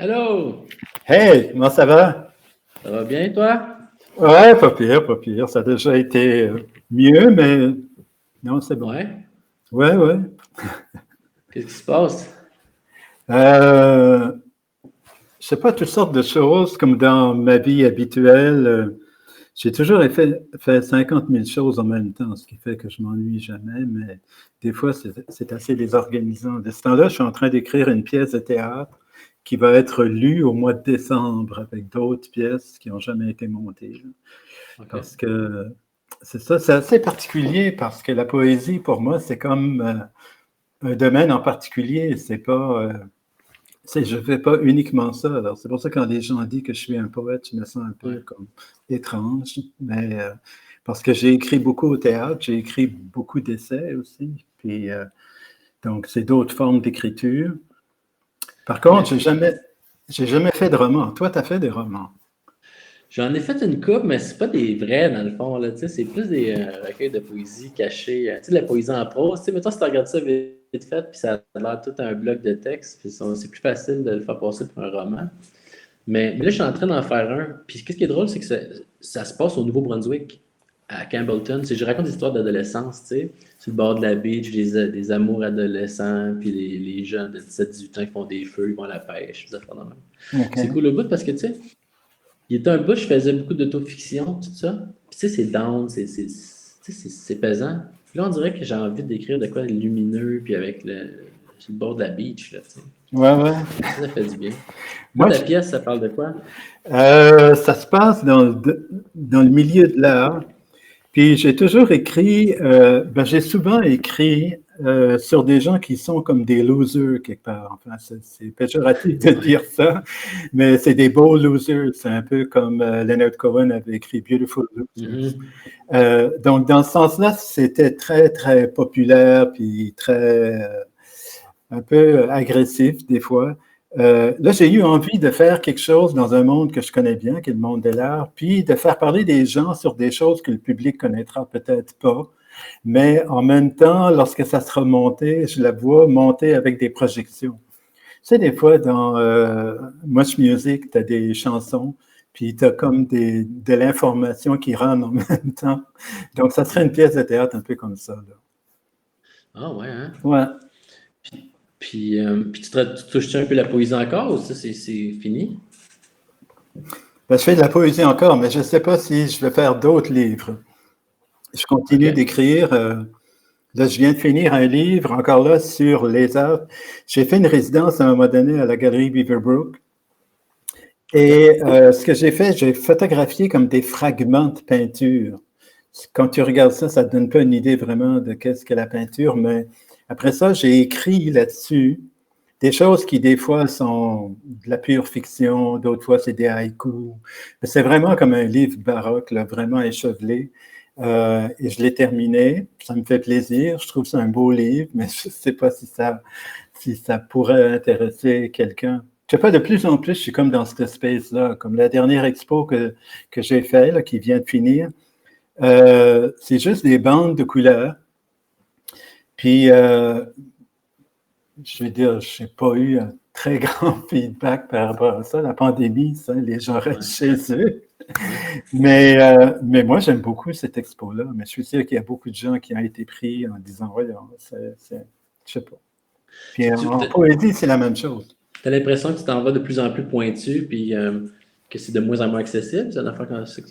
Hello! Hey, comment ça va? Ça va bien, toi? Ouais, pas pire, pas pire. Ça a déjà été mieux, mais non, c'est bon. Ouais. Ouais, ouais. Qu'est-ce qui se passe? Euh, je sais pas, toutes sortes de choses, comme dans ma vie habituelle. J'ai toujours fait 50 000 choses en même temps, ce qui fait que je m'ennuie jamais, mais des fois, c'est assez désorganisant. De ce temps-là, je suis en train d'écrire une pièce de théâtre qui va être lue au mois de décembre avec d'autres pièces qui n'ont jamais été montées, là. OK. Parce que c'est ça, c'est assez particulier parce que la poésie, pour moi, c'est comme un domaine en particulier. C'est pas, je fais pas uniquement ça. Alors, c'est pour ça que quand les gens disent que je suis un poète, je me sens un peu Ouais. comme étrange. Mais parce que j'ai écrit beaucoup au théâtre, j'ai écrit beaucoup d'essais aussi. Puis, donc, c'est d'autres formes d'écriture. Par contre, Mais j'ai jamais fait de roman. Toi, tu as fait des romans. j'en ai fait une coupe, mais c'est pas des vrais dans le fond, là. Tu sais, c'est plus des recueils de poésie cachés. Tu sais, de la poésie en prose. Tu sais, mettons, si tu regardes ça vite fait, puis ça a l'air tout un bloc de texte, puis c'est plus facile de le faire passer pour un roman. Mais là, je suis en train d'en faire un. Puis qu'est-ce qui est drôle, c'est que ça se passe au Nouveau-Brunswick, à Campbellton. Je raconte des histoires d'adolescence, tu sais, sur le bord de la beach, des amours adolescents, puis les jeunes de 17-18 ans qui font des feux, ils vont à la pêche, des affaires de même. OK. C'est cool le bout parce que, tu sais, il était un bout, je faisais beaucoup d'autofiction, tout ça. Puis, tu sais, c'est down, c'est pesant. Puis là, on dirait que j'ai envie d'écrire de quoi de lumineux, puis avec sur le bord de la beach, là, tu sais. Ouais, ouais. Ça fait du bien. Toi, Moi, ta pièce, ça parle de quoi? ça se passe dans le milieu de l'art. Puis j'ai toujours écrit, j'ai souvent écrit sur des gens qui sont comme des losers quelque part. Enfin, c'est péjoratif de Ouais. dire ça, mais c'est des beaux losers. C'est un peu comme Leonard Cohen avait écrit Beautiful Losers. Mhm. Donc dans ce sens-là, c'était très très populaire puis très un peu agressif des fois. Là, j'ai eu envie de faire quelque chose dans un monde que je connais bien, qui est le monde de l'art, puis de faire parler des gens sur des choses que le public connaîtra peut-être pas. Mais en même temps, lorsque ça sera monté, je la vois monter avec des projections. Tu sais, des fois, dans Much Music, tu as des chansons, puis tu as comme de l'information qui rentre en même temps. Donc, ça serait une pièce de théâtre un peu comme ça, là. Ah ouais, hein? Ouais. Puis tu touches un peu la poésie encore ou ça, c'est fini? Ben, je fais de la poésie encore, mais je ne sais pas si je vais faire d'autres livres. Je OK. continue d'écrire. Là, je viens de finir un livre, encore là, sur les arts. J'ai fait une résidence à un moment donné à la galerie Beaverbrook. OK. Et ce que j'ai fait, j'ai photographié comme des fragments de peinture. Quand tu regardes ça, ça ne te donne pas une idée vraiment de qu'est-ce que la peinture, mais après ça, j'ai écrit là-dessus des choses qui, des fois, sont de la pure fiction, d'autres fois, c'est des haïkus. C'est vraiment comme un livre baroque, là, vraiment échevelé. Et je l'ai terminé. Ça me fait plaisir. Je trouve ça un beau livre, mais je ne sais pas si ça pourrait intéresser quelqu'un. Je sais pas, de plus en plus, je suis comme dans cette space-là. Comme la dernière expo que j'ai fait, là, qui vient de finir, c'est juste des bandes de couleurs. Puis, je veux dire, je n'ai pas eu un très grand feedback par rapport à ça. La pandémie, ça, les gens restent Ouais. chez eux. Ouais. Mais moi, j'aime beaucoup cette expo-là. Mais je suis sûr qu'il y a beaucoup de gens qui ont été pris en disant, voyons, je sais pas. Puis en T'as poésie, c'est la même chose. l'impression que tu t'en vas de plus en plus pointu, puis que c'est de moins en moins accessible, c'est une affaire comme ça que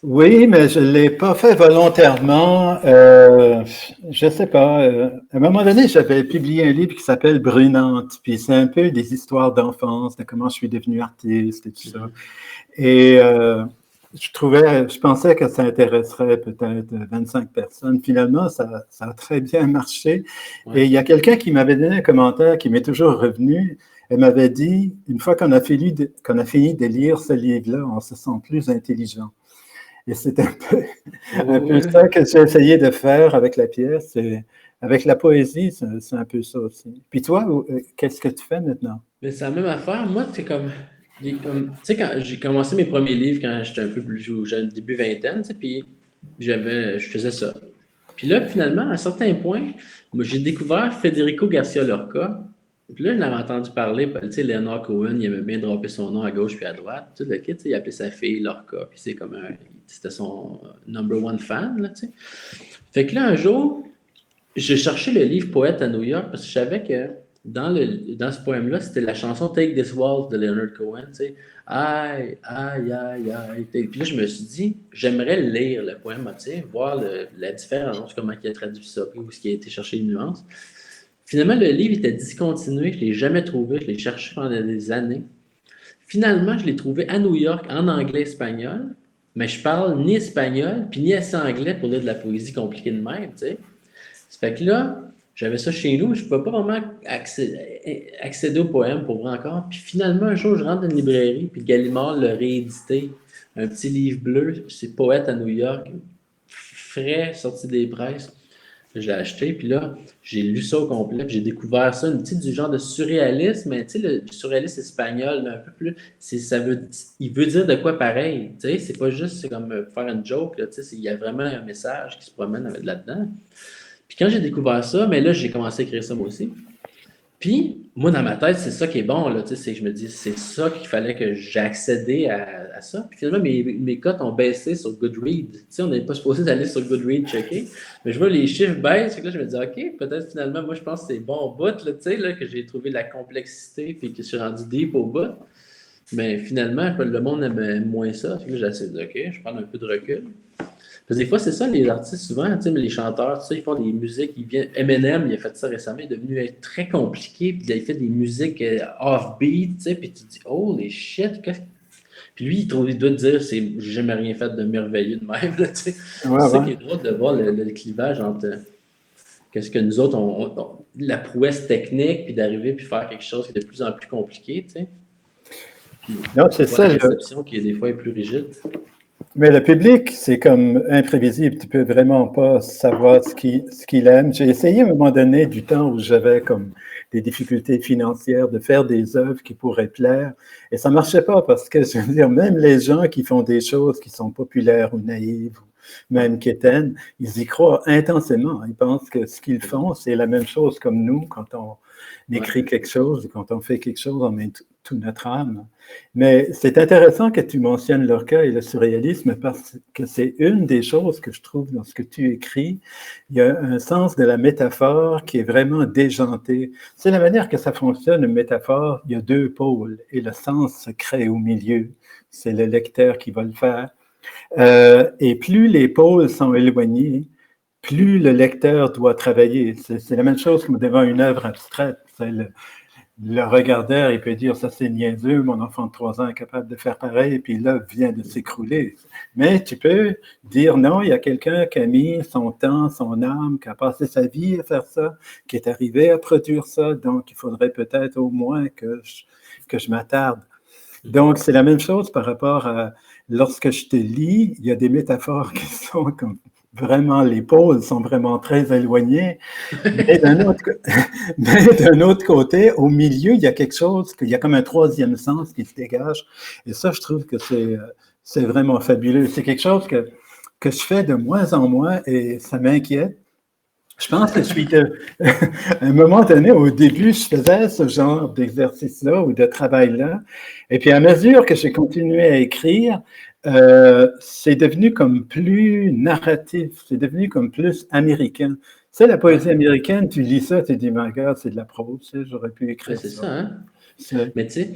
Oui, mais je ne l'ai pas fait volontairement. Je ne sais pas. À un moment donné, j'avais publié un livre qui s'appelle Brunante. Puis c'est un peu des histoires d'enfance, de comment je suis devenu artiste et tout ça. Mhm. Et je pensais que ça intéresserait peut-être 25 personnes. Finalement, ça a très bien marché. Ouais. Et il y a quelqu'un qui m'avait donné un commentaire qui m'est toujours revenu. Elle m'avait dit, une fois qu'on a fini de lire ce livre-là, on se sent plus intelligent. Et c'est un peu Ouais. ça que j'ai essayé de faire avec la pièce. Et avec la poésie, c'est un peu ça aussi. Puis toi, qu'est-ce que tu fais maintenant? Mais c'est la même affaire. Moi, c'est comme. Tu sais, quand j'ai commencé mes premiers livres quand j'étais un peu plus jeune, début vingtaine, tu sais, puis je faisais ça. Puis là, finalement, à un certain point, moi, j'ai découvert Federico Garcia Lorca. Puis là, je l'avais entendu parler, tu sais, Leonard Cohen, il aimait bien dropper son nom à gauche puis à droite. Tu sais, le kid, tu sais, il appelait sa fille Lorca, puis c'est comme c'était son number one fan, là, tu sais. Fait que là, un jour, j'ai cherché le livre Poète à New York parce que je savais que dans ce poème-là, c'était la chanson Take This Waltz de Leonard Cohen, tu sais. Aïe, aïe, aïe, aïe. Puis là, je me suis dit, j'aimerais lire le poème, tu sais, voir la différence, comment il a traduit ça, puis où est-ce qu'il a été chercher les nuances. Finalement, le livre était discontinué, je ne l'ai jamais trouvé, je l'ai cherché pendant des années. Finalement, je l'ai trouvé à New York en anglais-espagnol, mais je parle ni espagnol, puis ni assez anglais pour lire de la poésie compliquée de même, tu sais. Ça fait que là, j'avais ça chez nous, je ne pouvais pas vraiment accéder au poème pour vrai encore. Puis finalement, un jour, je rentre dans une librairie, puis Gallimard l'a réédité. Un petit livre bleu, c'est Poète à New York, frais, sorti des presses. Je l'ai acheté, puis là, j'ai lu ça au complet, puis j'ai découvert ça, une petite du genre de surréalisme, mais tu sais, le surréalisme espagnol, là, un peu plus, il veut dire de quoi pareil, tu sais, c'est pas juste, c'est comme faire une joke, là, tu sais, il y a vraiment un message qui se promène là-dedans. Puis quand j'ai découvert ça, mais là, j'ai commencé à écrire ça moi aussi. Puis, moi, dans ma tête, c'est ça qui est bon, là, tu sais, je me dis, c'est ça qu'il fallait que j'accédais à ça. Puis finalement, mes cotes ont baissé sur Goodreads. Tu sais, on n'est pas supposé d'aller sur Goodreads checker, mais je vois les chiffres baissent, fait que là, je me dis, OK, peut-être finalement, moi, je pense que c'est bon au bout, là, tu sais, là, que j'ai trouvé de la complexité, puis que je suis rendu deep au bout. Mais finalement, le monde aime moins ça. Fait que là, j'essaie de, OK, je prends un peu de recul. Parce que des fois, c'est ça, les artistes, souvent, tu sais, les chanteurs, tu sais, ils font des musiques, Eminem, il a fait ça récemment, il est devenu très compliqué, puis il a fait des musiques off-beat, tu sais, puis tu te dis, oh, les shit, puis lui, il doit te dire, j'ai jamais rien fait de merveilleux de même, là, tu sais. Ouais, C'est ça ouais. qui est drôle de voir le clivage entre qu'est-ce que nous autres, la prouesse technique, puis d'arriver, puis faire quelque chose qui est de plus en plus compliqué, tu sais. Puis Non, c'est voir la ça. réception qui, des fois, est plus rigide. Mais le public, c'est comme imprévisible. Tu peux vraiment pas savoir ce qu'il aime. J'ai essayé à un moment donné, du temps où j'avais comme des difficultés financières, de faire des œuvres qui pourraient plaire. Et ça marchait pas parce que, je veux dire, même les gens qui font des choses qui sont populaires ou naïves, ou même quétaines, ils y croient intensément. Ils pensent que ce qu'ils font, c'est la même chose comme nous quand on écrit quelque chose, quand on fait quelque chose, on met toute notre âme. Mais c'est intéressant que tu mentionnes Lorca et le surréalisme parce que c'est une des choses que je trouve dans ce que tu écris. Il y a un sens de la métaphore qui est vraiment déjanté. C'est la manière que ça fonctionne, une métaphore. Il y a deux pôles et le sens se crée au milieu. C'est le lecteur qui va le faire. Et plus les pôles sont éloignés, plus le lecteur doit travailler. C'est la même chose que devant une œuvre abstraite. C'est le regardeur, il peut dire ça c'est niaiseux, mon enfant de 3 ans est capable de faire pareil, et puis l'œuvre vient de s'écrouler. Mais tu peux dire non, il y a quelqu'un qui a mis son temps, son âme, qui a passé sa vie à faire ça, qui est arrivé à produire ça, donc il faudrait peut-être au moins que je m'attarde. Donc c'est la même chose par rapport à lorsque je te lis, il y a des métaphores qui sont comme vraiment, les pôles sont vraiment très éloignés. Mais d'un autre côté, au milieu, il y a quelque chose, il y a comme un troisième sens qui se dégage. Et ça, je trouve que c'est vraiment fabuleux. C'est quelque chose que je fais de moins en moins et ça m'inquiète. Je pense que à un moment donné, au début, je faisais ce genre d'exercice-là ou de travail-là. Et puis, à mesure que j'ai continué à écrire, c'est devenu comme plus narratif, c'est devenu comme plus américain. C'est la poésie américaine, tu lis ça, tu te dis, my God, c'est de la prose, j'aurais pu écrire C'est ça. ça, hein? Mais tu sais,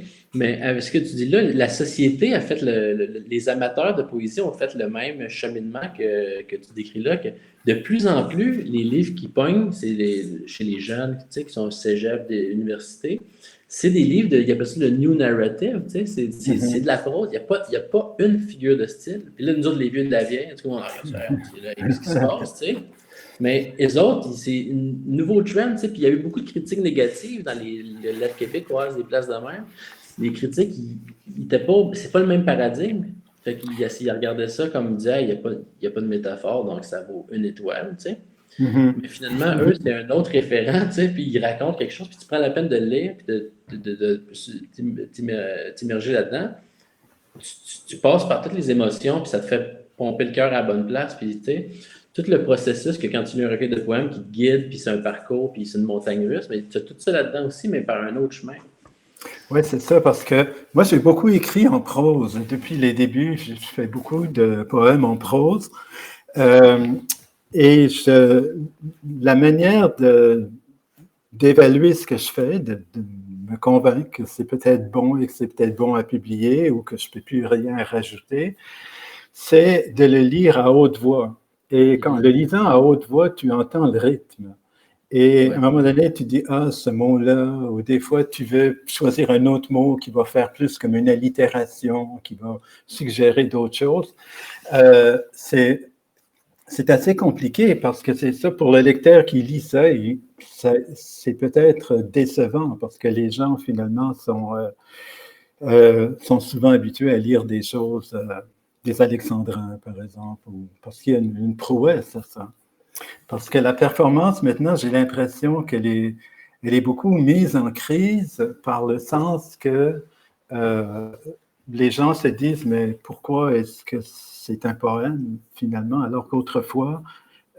avec ce que tu dis là, la société a fait les amateurs de poésie ont fait le même cheminement que tu décris là, que de plus en plus, les livres qui pognent, chez les jeunes, tu sais, qui sont au cégep des universités, c'est des livres ils appellent ça le new narrative, tu sais, c'est de la prose, il y a pas une figure de style. Puis là, nous autres, les vieux de la vieille, en tout cas, on regarde ça, qu'est-ce qui se passe, tu sais? Mais les autres, c'est un nouveau trend, tu sais, puis il y a eu beaucoup de critiques négatives dans les lettres québécoises, les places de mer. Les critiques, c'est pas le même paradigme. Fait qu'ils regardaient ça comme ils disaient, il y a pas de métaphore, donc ça vaut une étoile, tu sais. Mais finalement, eux, c'est un autre référent, tu sais, puis ils racontent quelque chose, puis tu prends la peine de le lire, puis de t'immerger là-dedans. Tu passes par toutes les émotions, puis ça te fait pomper le cœur à la bonne place. Puis, tu sais, tout le processus que quand tu lis un recueil de poèmes qui te guide, puis c'est un parcours, puis c'est une montagne russe, mais tu as tout ça là-dedans aussi, mais par un autre chemin. Oui, c'est ça, parce que moi, j'ai beaucoup écrit en prose. Depuis les débuts, je fais beaucoup de poèmes en prose. Euh, et la manière d'évaluer ce que je fais, de me convaincre que c'est peut-être bon et que c'est peut-être bon à publier ou que je ne peux plus rien rajouter, c'est de le lire à haute voix. Et quand le lisant à haute voix, tu entends le rythme. Et à un moment donné, tu dis, ah, ce mot-là, ou des fois, tu veux choisir un autre mot qui va faire plus comme une allitération, qui va suggérer d'autres choses. C'est assez compliqué parce que c'est ça, pour le lecteur qui lit ça, c'est peut-être décevant parce que les gens, finalement, sont souvent habitués à lire des choses, des alexandrins, par exemple, parce qu'il y a une prouesse à ça. Parce que la performance, maintenant, j'ai l'impression qu'elle est beaucoup mise en crise par le sens que les gens se disent, mais pourquoi est-ce que c'est un poème, finalement, alors qu'autrefois,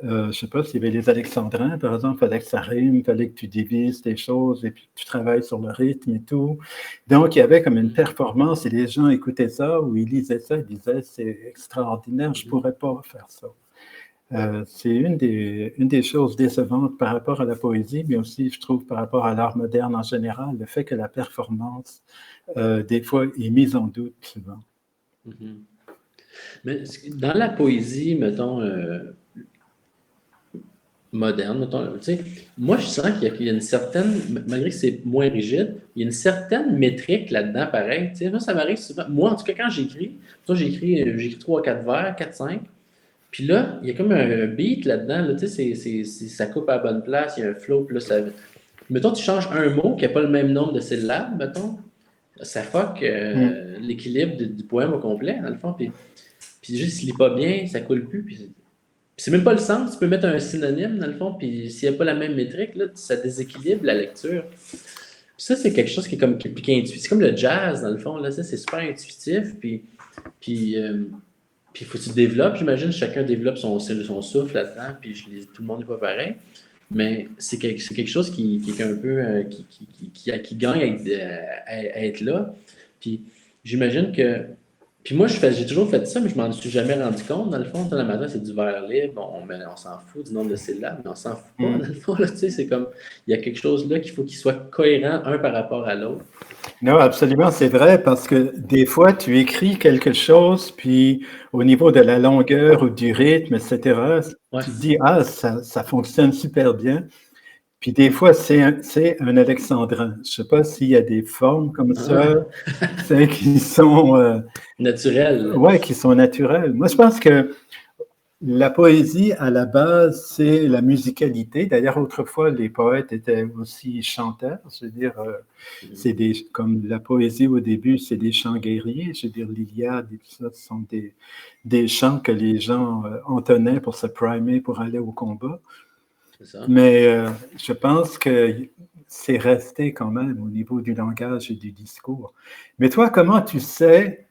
je ne sais pas s'il y avait les alexandrins, par exemple, il fallait que ça rime, il fallait que tu divises des choses et puis tu travailles sur le rythme et tout. Donc, il y avait comme une performance et les gens écoutaient ça ou ils lisaient ça, ils disaient, c'est extraordinaire, je ne pourrais pas faire ça. C'est une des choses décevantes par rapport à la poésie, mais aussi, je trouve, par rapport à l'art moderne en général, le fait que la performance, des fois, est mise en doute souvent. Mm-hmm. Mais dans la poésie, mettons, moderne, mettons, tu sais, moi, je sens qu'il y a une certaine, malgré que c'est moins rigide, il y a une certaine métrique là-dedans, pareil. Tu sais, moi, ça m'arrive souvent. Moi, en tout cas, quand j'écris, j'écris 3, 4 vers, 4, 5. Puis là, il y a comme un beat là-dedans, là, tu sais, ça coupe à la bonne place, il y a un flow, puis là, ça. Mettons, tu changes un mot qui n'a pas le même nombre de syllabes, mettons, ça fuck l'équilibre du poème au complet, dans le fond. Puis juste, s'il lit pas bien, ça coule plus. Puis c'est même pas le sens, tu peux mettre un synonyme, dans le fond, puis s'il n'y a pas la même métrique, là, ça déséquilibre la lecture. Puis ça, c'est quelque chose qui est comme qui est intuitif. C'est comme le jazz, dans le fond, là, ça, c'est super intuitif, puis il faut que tu développes, j'imagine, chacun développe son souffle là-dedans, puis tout le monde n'est pas pareil. Mais c'est quelque chose qui est un peu qui gagne à être là. Puis j'imagine que. Puis moi, j'ai toujours fait ça, mais je m'en suis jamais rendu compte. Dans le fond, dans la matin, c'est du vers libre. On s'en fout du nombre de syllabes, mais on s'en fout pas. Dans le fond, là, tu sais, c'est comme. Il y a quelque chose là qu'il faut qu'il soit cohérent un par rapport à l'autre. Non, absolument, c'est vrai, parce que des fois, tu écris quelque chose, puis au niveau de la longueur ou du rythme, etc., Ouais. tu te dis, ah, ça fonctionne super bien. Puis des fois, c'est un alexandrin. Je ne sais pas s'il y a des formes comme ça, qui sont... naturelles. Ouais, qui sont naturelles. Moi, je pense que la poésie, à la base, c'est la musicalité. D'ailleurs, autrefois, les poètes étaient aussi chanteurs. Je veux dire, comme la poésie au début, c'est des chants guerriers. Je veux dire, l'Iliade et tout ça, ce sont des chants que les gens entonnaient pour se primer, pour aller au combat. Mais je pense que c'est resté quand même au niveau du langage et du discours. Mais toi, comment tu sais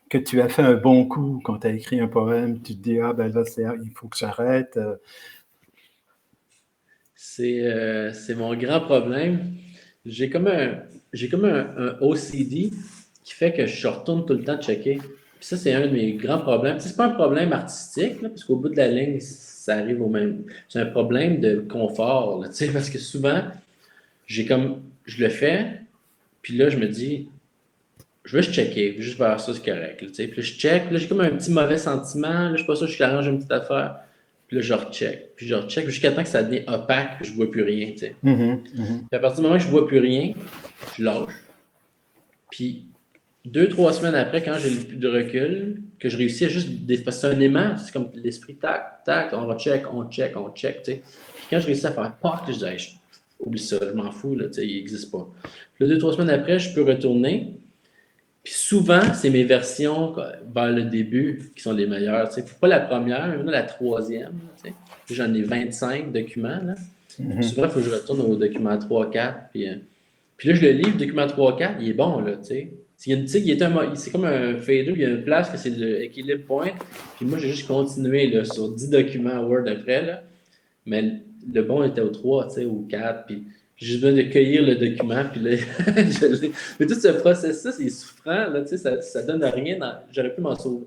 que tu as fait un bon coup quand tu as écrit un poème? Tu te dis, ah ben là, il faut que j'arrête. C'est mon grand problème. J'ai comme un OCD qui fait que je retourne tout le temps checker. Puis ça, c'est un de mes grands problèmes. C'est pas un problème artistique, là, parce qu'au bout de la ligne, ça arrive au même. C'est un problème de confort, là, parce que souvent, je le fais, puis là, je me dis, je veux juste checker, juste faire ça, c'est correct. Là, puis là, je check, puis là, j'ai comme un petit mauvais sentiment, là, je sais pas ça, je arrange une petite affaire, puis là, je recheck, jusqu'à temps que ça devient opaque, puis je vois plus rien. Puis à partir du moment que je vois plus rien, je lâche. Puis 2, 3 semaines après, quand j'ai plus de recul, que je réussis à juste. Parce que c'est un aimant, c'est comme l'esprit, tac, tac, on check, tu sais. Puis quand je réussis à faire pack, je dis, hey, oublie ça, je m'en fous, là, tu sais, il n'existe pas. Puis là, 2, 3 semaines après, je peux retourner. Puis souvent, c'est mes versions vers le début qui sont les meilleures. Tu sais. Pas la première, mais la troisième. Tu sais. J'en ai 25 documents. Là. Souvent, il faut que je retourne au document 3, 4. Puis là, je le lis, le document 3, 4, il est bon, là, tu sais. C'est comme un fader, il y a une place que c'est l'équilibre point. Puis moi, j'ai juste continué là, sur 10 documents Word après, là. Mais le bon était au 3, tu sais, au 4. Puis j'ai juste besoin de cueillir le document. Puis là, mais tout ce processus, c'est souffrant, là, tu sais, ça donne rien. J'aurais pu m'en sauver.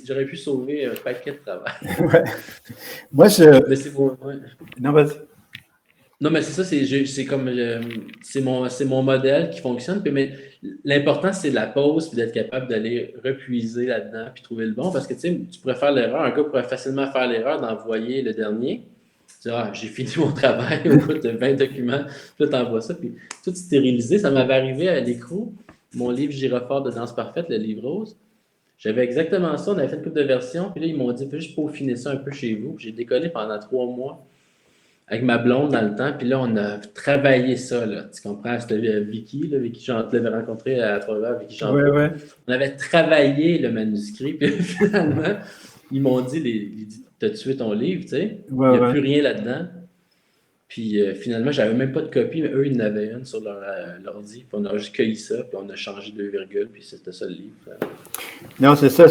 J'aurais pu sauver un paquet de travail. Ouais. Moi, Mais c'est bon, ouais. Non, vas-y. Non, mais c'est ça, c'est comme c'est mon modèle qui fonctionne. Mais l'important, c'est la pause, puis d'être capable d'aller repuiser là-dedans, puis trouver le bon. Parce que tu pourrais faire l'erreur, un gars pourrait facilement faire l'erreur d'envoyer le dernier. Tu dis, j'ai fini mon travail au bout de 20 documents, puis là, t'envoies ça, puis tout stérilisé. Ça m'avait arrivé à l'écrou, mon livre Girofort de danse parfaite, le livre rose. J'avais exactement ça, on avait fait une couple de versions, puis là, ils m'ont dit, fais juste peaufiner ça un peu chez vous. J'ai décollé pendant 3 mois avec ma blonde dans le temps, puis là, on a travaillé ça, là. Tu comprends? C'était Vicky, là, Vicky Jean, tu l'avais rencontré à travers Vicky Jean. Ouais. On avait travaillé le manuscrit, puis finalement, ils m'ont dit, t'as tué ton livre, tu sais. Ouais, il n'y a plus rien là-dedans. Puis finalement, j'avais même pas de copie, mais eux, ils en avaient une sur leur ordi. Puis on a juste cueilli ça, puis on a changé 2 virgules, puis c'était ça le livre. Non, c'est ça.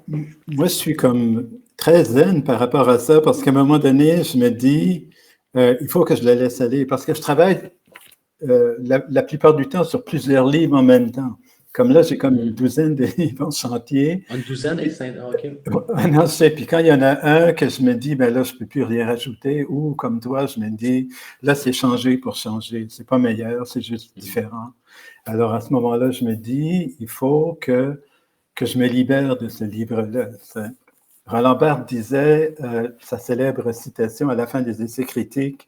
Moi, je suis comme très zen par rapport à ça, parce qu'à un moment donné, je me dis, il faut que je le laisse aller, parce que je travaille la plupart du temps sur plusieurs livres en même temps. Comme là, j'ai comme une douzaine de livres en chantier. Une douzaine et 5, OK. Non, je sais. Puis quand il y en a un que je me dis, ben là, je ne peux plus rien rajouter, ou comme toi, je me dis, là, c'est changer pour changer. C'est pas meilleur, c'est juste différent. Alors à ce moment-là, je me dis, il faut que je me libère de ce livre-là. Roland Barthes disait, sa célèbre citation à la fin des essais critiques,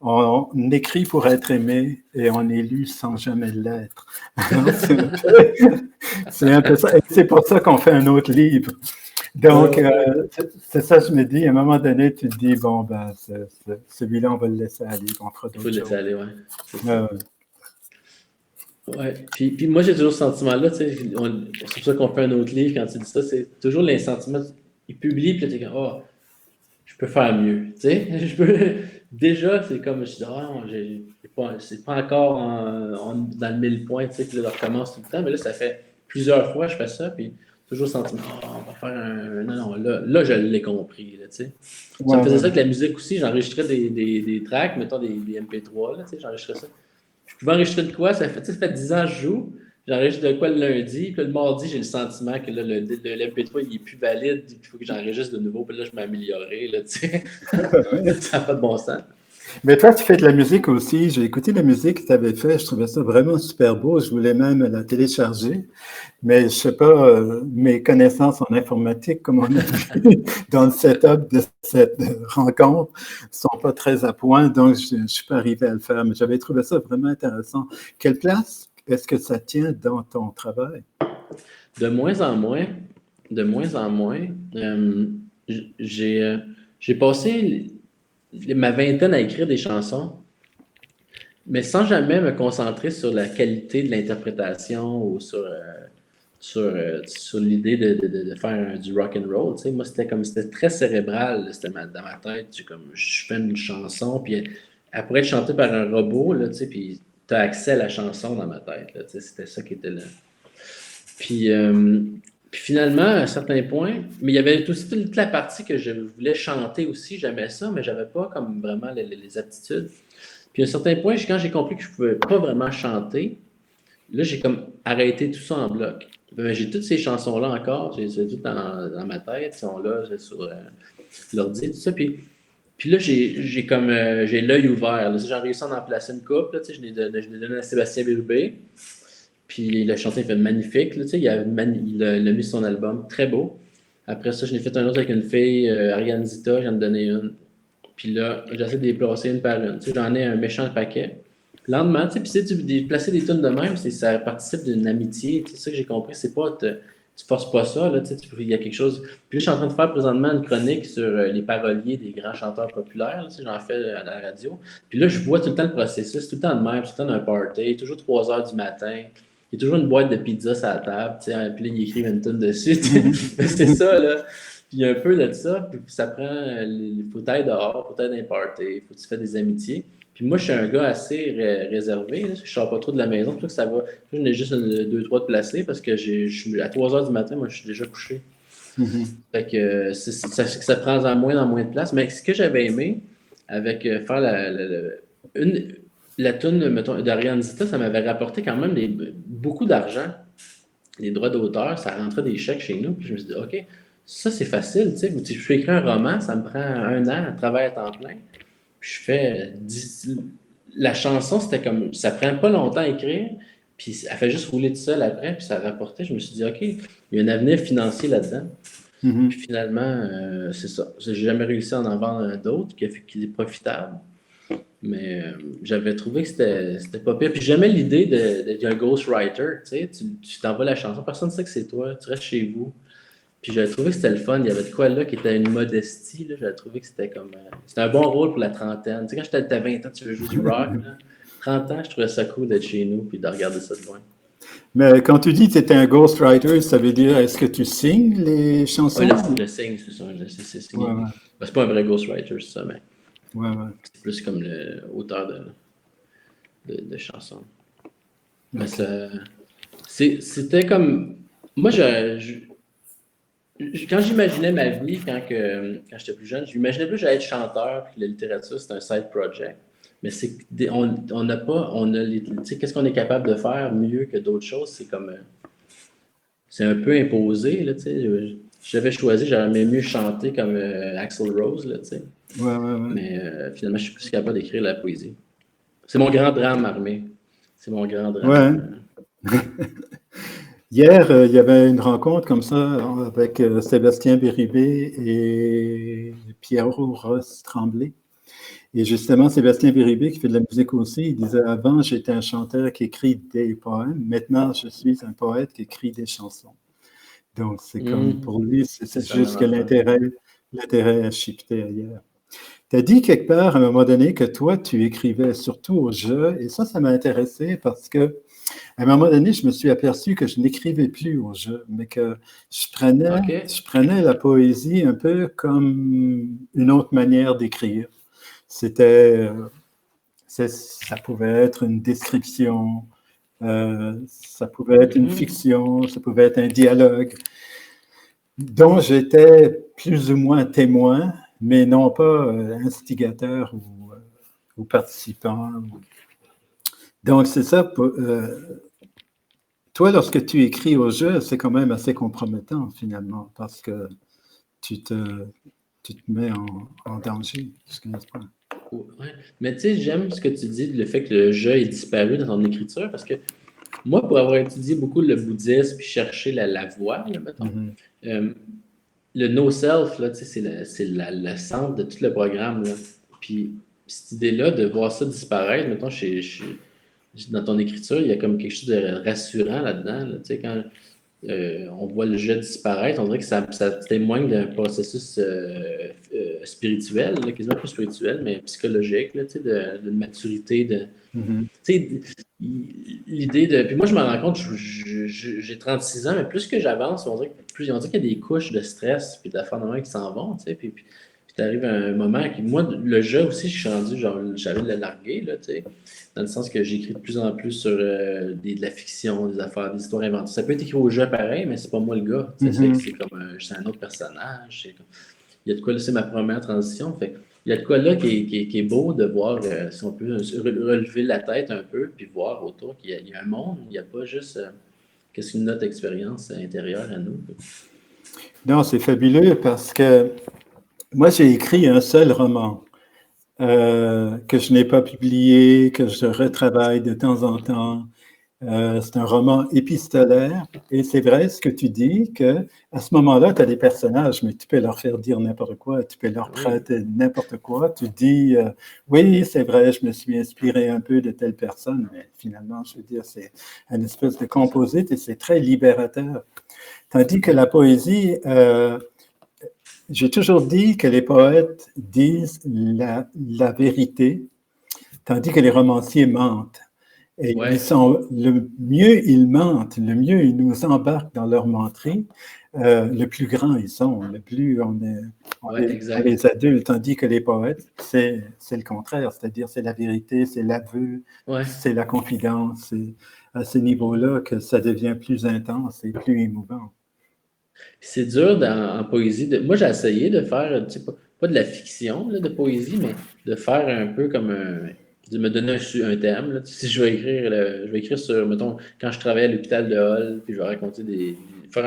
on écrit pour être aimé et on est lu sans jamais l'être. C'est un peu ça. Et c'est pour ça qu'on fait un autre livre. Donc, c'est ça, je me dis, à un moment donné, tu te dis, bon, ben, celui-là, on va le laisser aller, on fera d'autres choses. Il faut le laisser aller, ouais. Ouais. Puis moi, j'ai toujours ce sentiment-là, tu sais, c'est pour ça qu'on fait un autre livre, quand tu dis ça, c'est toujours les sentiments, il publie, puis là, tu es comme, je peux faire mieux, tu sais, déjà, c'est comme, je dis, c'est pas encore dans le 1000 points, tu sais, puis là, je recommence tout le temps, mais là, ça fait plusieurs fois que je fais ça, puis toujours le sentiment, on va faire un... Non, là, je l'ai compris, là, tu sais. Ça me faisait ça avec la musique aussi, j'enregistrais des tracks, mettons des MP3, là, tu sais, j'enregistrais ça. Je pouvais enregistrer de quoi, ça fait 10 ans que je joue, j'enregistre de quoi le lundi, puis le mardi, j'ai le sentiment que là, le MP3, il est plus valide, il faut que j'enregistre de nouveau, puis là, je m'améliorerai, là, tu sais. Ça n'a pas de bon sens. Mais toi, tu fais de la musique aussi. J'ai écouté la musique que tu avais fait. Je trouvais ça vraiment super beau. Je voulais même la télécharger. Mais je ne sais pas, mes connaissances en informatique, comme on a vu dans le setup de cette rencontre, ne sont pas très à point. Donc, je ne suis pas arrivé à le faire. Mais j'avais trouvé ça vraiment intéressant. Quelle place est-ce que ça tient dans ton travail? De moins en moins. De moins en moins. J'ai passé ma vingtaine à écrire des chansons, mais sans jamais me concentrer sur la qualité de l'interprétation ou sur l'idée de faire du rock and roll. Tu sais, moi, c'était très cérébral, c'était dans ma tête. Je fais une chanson, puis elle pourrait être chantée par un robot, là, tu sais, puis tu as accès à la chanson dans ma tête. Là, tu sais, c'était ça qui était là. Puis finalement, à un certain point, mais il y avait aussi toute la partie que je voulais chanter aussi, j'aimais ça, mais j'avais pas comme vraiment les aptitudes. Puis à un certain point, quand j'ai compris que je pouvais pas vraiment chanter, là, j'ai comme arrêté tout ça en bloc. J'ai toutes ces chansons-là encore, j'ai tout dans ma tête, sont là sur l'ordi, tout ça. Puis là, j'ai l'œil ouvert. J'ai réussi à en placer une couple. Je l'ai donné à Sébastien Bérubé. Puis la chanson est fait magnifique. Là, il a mis sur son album. Très beau. Après ça, je l'ai fait un autre avec une fille, Ariane Zita, j'en ai donné une. Puis là, j'essaie de les placer une par une. J'en ai un méchant paquet. Lentement, puis placer des tunes de même, ça participe d'une amitié. C'est ça que j'ai compris. C'est pas, tu forces pas ça. Là, il y a quelque chose. Puis là, je suis en train de faire présentement une chronique sur les paroliers des grands chanteurs populaires. J'en fais à la radio. Puis là, je vois tout le temps le processus, tout le temps de même, tout le temps d'un party, toujours 3 heures du matin. Il y a toujours une boîte de pizza sur la table, puis là, ils écrivent une tonne dessus. C'est ça, là. il y a un peu de ça, puis ça prend, il faut t'aller dehors, faut t'aller dans les parties, il faut que tu fasses des amitiés. Puis moi, je suis un gars assez réservé, là, je sors pas trop de la maison, c'est pour ça que ça va. J'en ai juste deux, trois de placés parce que je suis à 3 heures du matin, moi, je suis déjà couché. Fait que ça prend en moins de place. Mais ce que j'avais aimé avec faire la toune, mettons, d'Ariane Zita, ça m'avait rapporté quand même beaucoup d'argent. Les droits d'auteur, ça rentrait des chèques chez nous. Puis je me suis dit, OK, ça c'est facile. Tu sais, je peux écrire un roman, ça me prend 1 an, un travail à temps plein. Puis je fais. La chanson, c'était comme. Ça prend pas longtemps à écrire. Puis elle fait juste rouler tout seul après. Puis ça rapportait. Je me suis dit, OK, il y a un avenir financier là-dedans. Puis finalement, c'est ça. J'ai jamais réussi à en vendre d'autres qui est profitable. Mais j'avais trouvé que c'était pas pire. Puis jamais l'idée d'un ghostwriter. Tu sais, tu t'envoies la chanson, personne ne sait que c'est toi, tu restes chez vous. Puis j'avais trouvé que c'était le fun. Il y avait de quoi là qui était une modestie. Là. J'avais trouvé que c'était comme. C'était un bon rôle pour la trentaine. Tu sais, quand t'as 20 ans, tu veux jouer du rock. Là. 30 ans, je trouvais ça cool d'être chez nous puis de regarder ça de loin. Mais quand tu dis que tu étais un ghostwriter, ça veut dire est-ce que tu signes les chansons? Oui, le signe, c'est ça. C'est signé. Ouais. C'est pas un vrai ghostwriter, c'est ça, mais. C'est plus comme l'auteur de chansons. Mais c'était comme. Moi, quand j'imaginais ma vie, quand j'étais plus jeune, j'imaginais plus que j'allais être chanteur, puis la littérature, c'est un side project. Mais on n'a pas, tu sais, qu'est-ce qu'on est capable de faire mieux que d'autres choses? C'est comme, c'est un peu imposé, là, tu sais. J'avais choisi, j'aurais mieux chanter comme Axl Rose, là, tu sais. Mais finalement, je suis plus capable d'écrire la poésie. C'est mon grand drame, Armé. C'est mon grand drame. Hier, il y avait une rencontre comme ça avec Sébastien Béribé et Pierre-Ross Tremblay. Et justement, Sébastien Béribé, qui fait de la musique aussi, il disait « Avant, j'étais un chanteur qui écrit des poèmes. Maintenant, je suis un poète qui écrit des chansons. » Donc, c'est comme pour lui, c'est juste que l'intérêt a shifté ailleurs. Tu as dit quelque part, à un moment donné, que toi, tu écrivais surtout au jeu. Et ça m'a intéressé parce que à un moment donné, je me suis aperçu que je n'écrivais plus au jeu, mais que je prenais la poésie un peu comme une autre manière d'écrire. Ça pouvait être une description, ça pouvait être une fiction, ça pouvait être un dialogue dont j'étais plus ou moins témoin, mais non pas instigateur ou participant. Donc, c'est ça. Toi, lorsque tu écris au jeu, c'est quand même assez compromettant, finalement, parce que tu te mets en danger jusqu'à ce point. Ouais. Mais tu sais, j'aime ce que tu dis, le fait que le jeu est disparu dans ton écriture, parce que moi, pour avoir étudié beaucoup le bouddhisme puis chercher la voie, là, mettons, le no-self, là, c'est le centre de tout le programme. Là. Puis cette idée-là, de voir ça disparaître, mettons, dans ton écriture, il y a comme quelque chose de rassurant là-dedans. Là, quand on voit le jeu disparaître, on dirait que ça témoigne d'un processus spirituel, là, quasiment pas spirituel, mais psychologique, là, de maturité. L'idée de. Puis moi, je me rends compte, j'ai 36 ans, mais plus que j'avance, on dirait qu'il y a des couches de stress puis d'affaires de qui s'en vont. Puis tu arrives à un moment qui. Moi, le jeu aussi, je suis rendu, genre, j'avais de le larguer, là, dans le sens que j'écris de plus en plus sur de la fiction, des affaires, des histoires inventées. Ça peut être écrit au jeu pareil, mais c'est pas moi le gars. C'est comme c'est un autre personnage. Il y a de quoi là, c'est ma première transition. Fait il y a de quoi là qui est beau de voir, si on peut relever la tête un peu, puis voir autour qu'il y a un monde, il n'y a pas juste qu'est-ce qu'une notre expérience intérieure à nous. Non, c'est fabuleux parce que moi, j'ai écrit un seul roman que je n'ai pas publié, que je retravaille de temps en temps. C'est un roman épistolaire et c'est vrai ce que tu dis qu'à ce moment-là, tu as des personnages, mais tu peux leur faire dire n'importe quoi, tu peux leur prêter n'importe quoi. Tu dis, oui, c'est vrai, je me suis inspiré un peu de telle personne, mais finalement, je veux dire, c'est une espèce de composite et c'est très libérateur. Tandis que la poésie, j'ai toujours dit que les poètes disent la vérité, tandis que les romanciers mentent. Et Ouais, le mieux ils mentent, le mieux ils nous embarquent dans leur menterie, le plus grand ils sont, le plus ouais, on exact. les adule, tandis que les poètes, c'est le contraire, c'est-à-dire c'est la vérité, c'est l'aveu, Ouais. c'est la confidence, c'est à ce niveau-là que ça devient plus intense et plus émouvant. C'est dur en poésie. Moi, j'ai essayé de faire, tu sais, pas de la fiction là, de poésie, mais de faire un peu comme de me donner un thème. Là. Tu sais, si je vais écrire, je vais écrire sur, mettons, quand je travaillais à l'hôpital de Hull, puis je vais raconter faire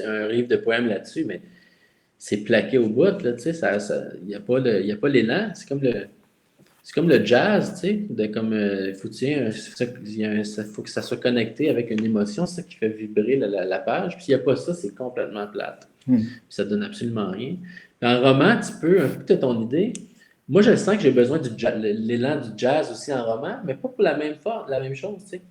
un livre de poèmes là-dessus, mais c'est plaqué au bout, là, tu sais, il n'y a pas y a pas l'élan. C'est comme le jazz, tu sais, de comme, faut, tu sais, faut que ça soit connecté avec une émotion, c'est ça qui fait vibrer la page. Puis s'il n'y a pas ça, c'est complètement plate. Hmm. Puis ça donne absolument rien. Puis en roman, tu peux, un peu de ton idée. Moi, je sens que j'ai besoin l'élan du jazz aussi en roman, mais pas pour la même forme, la même chose, tu sais.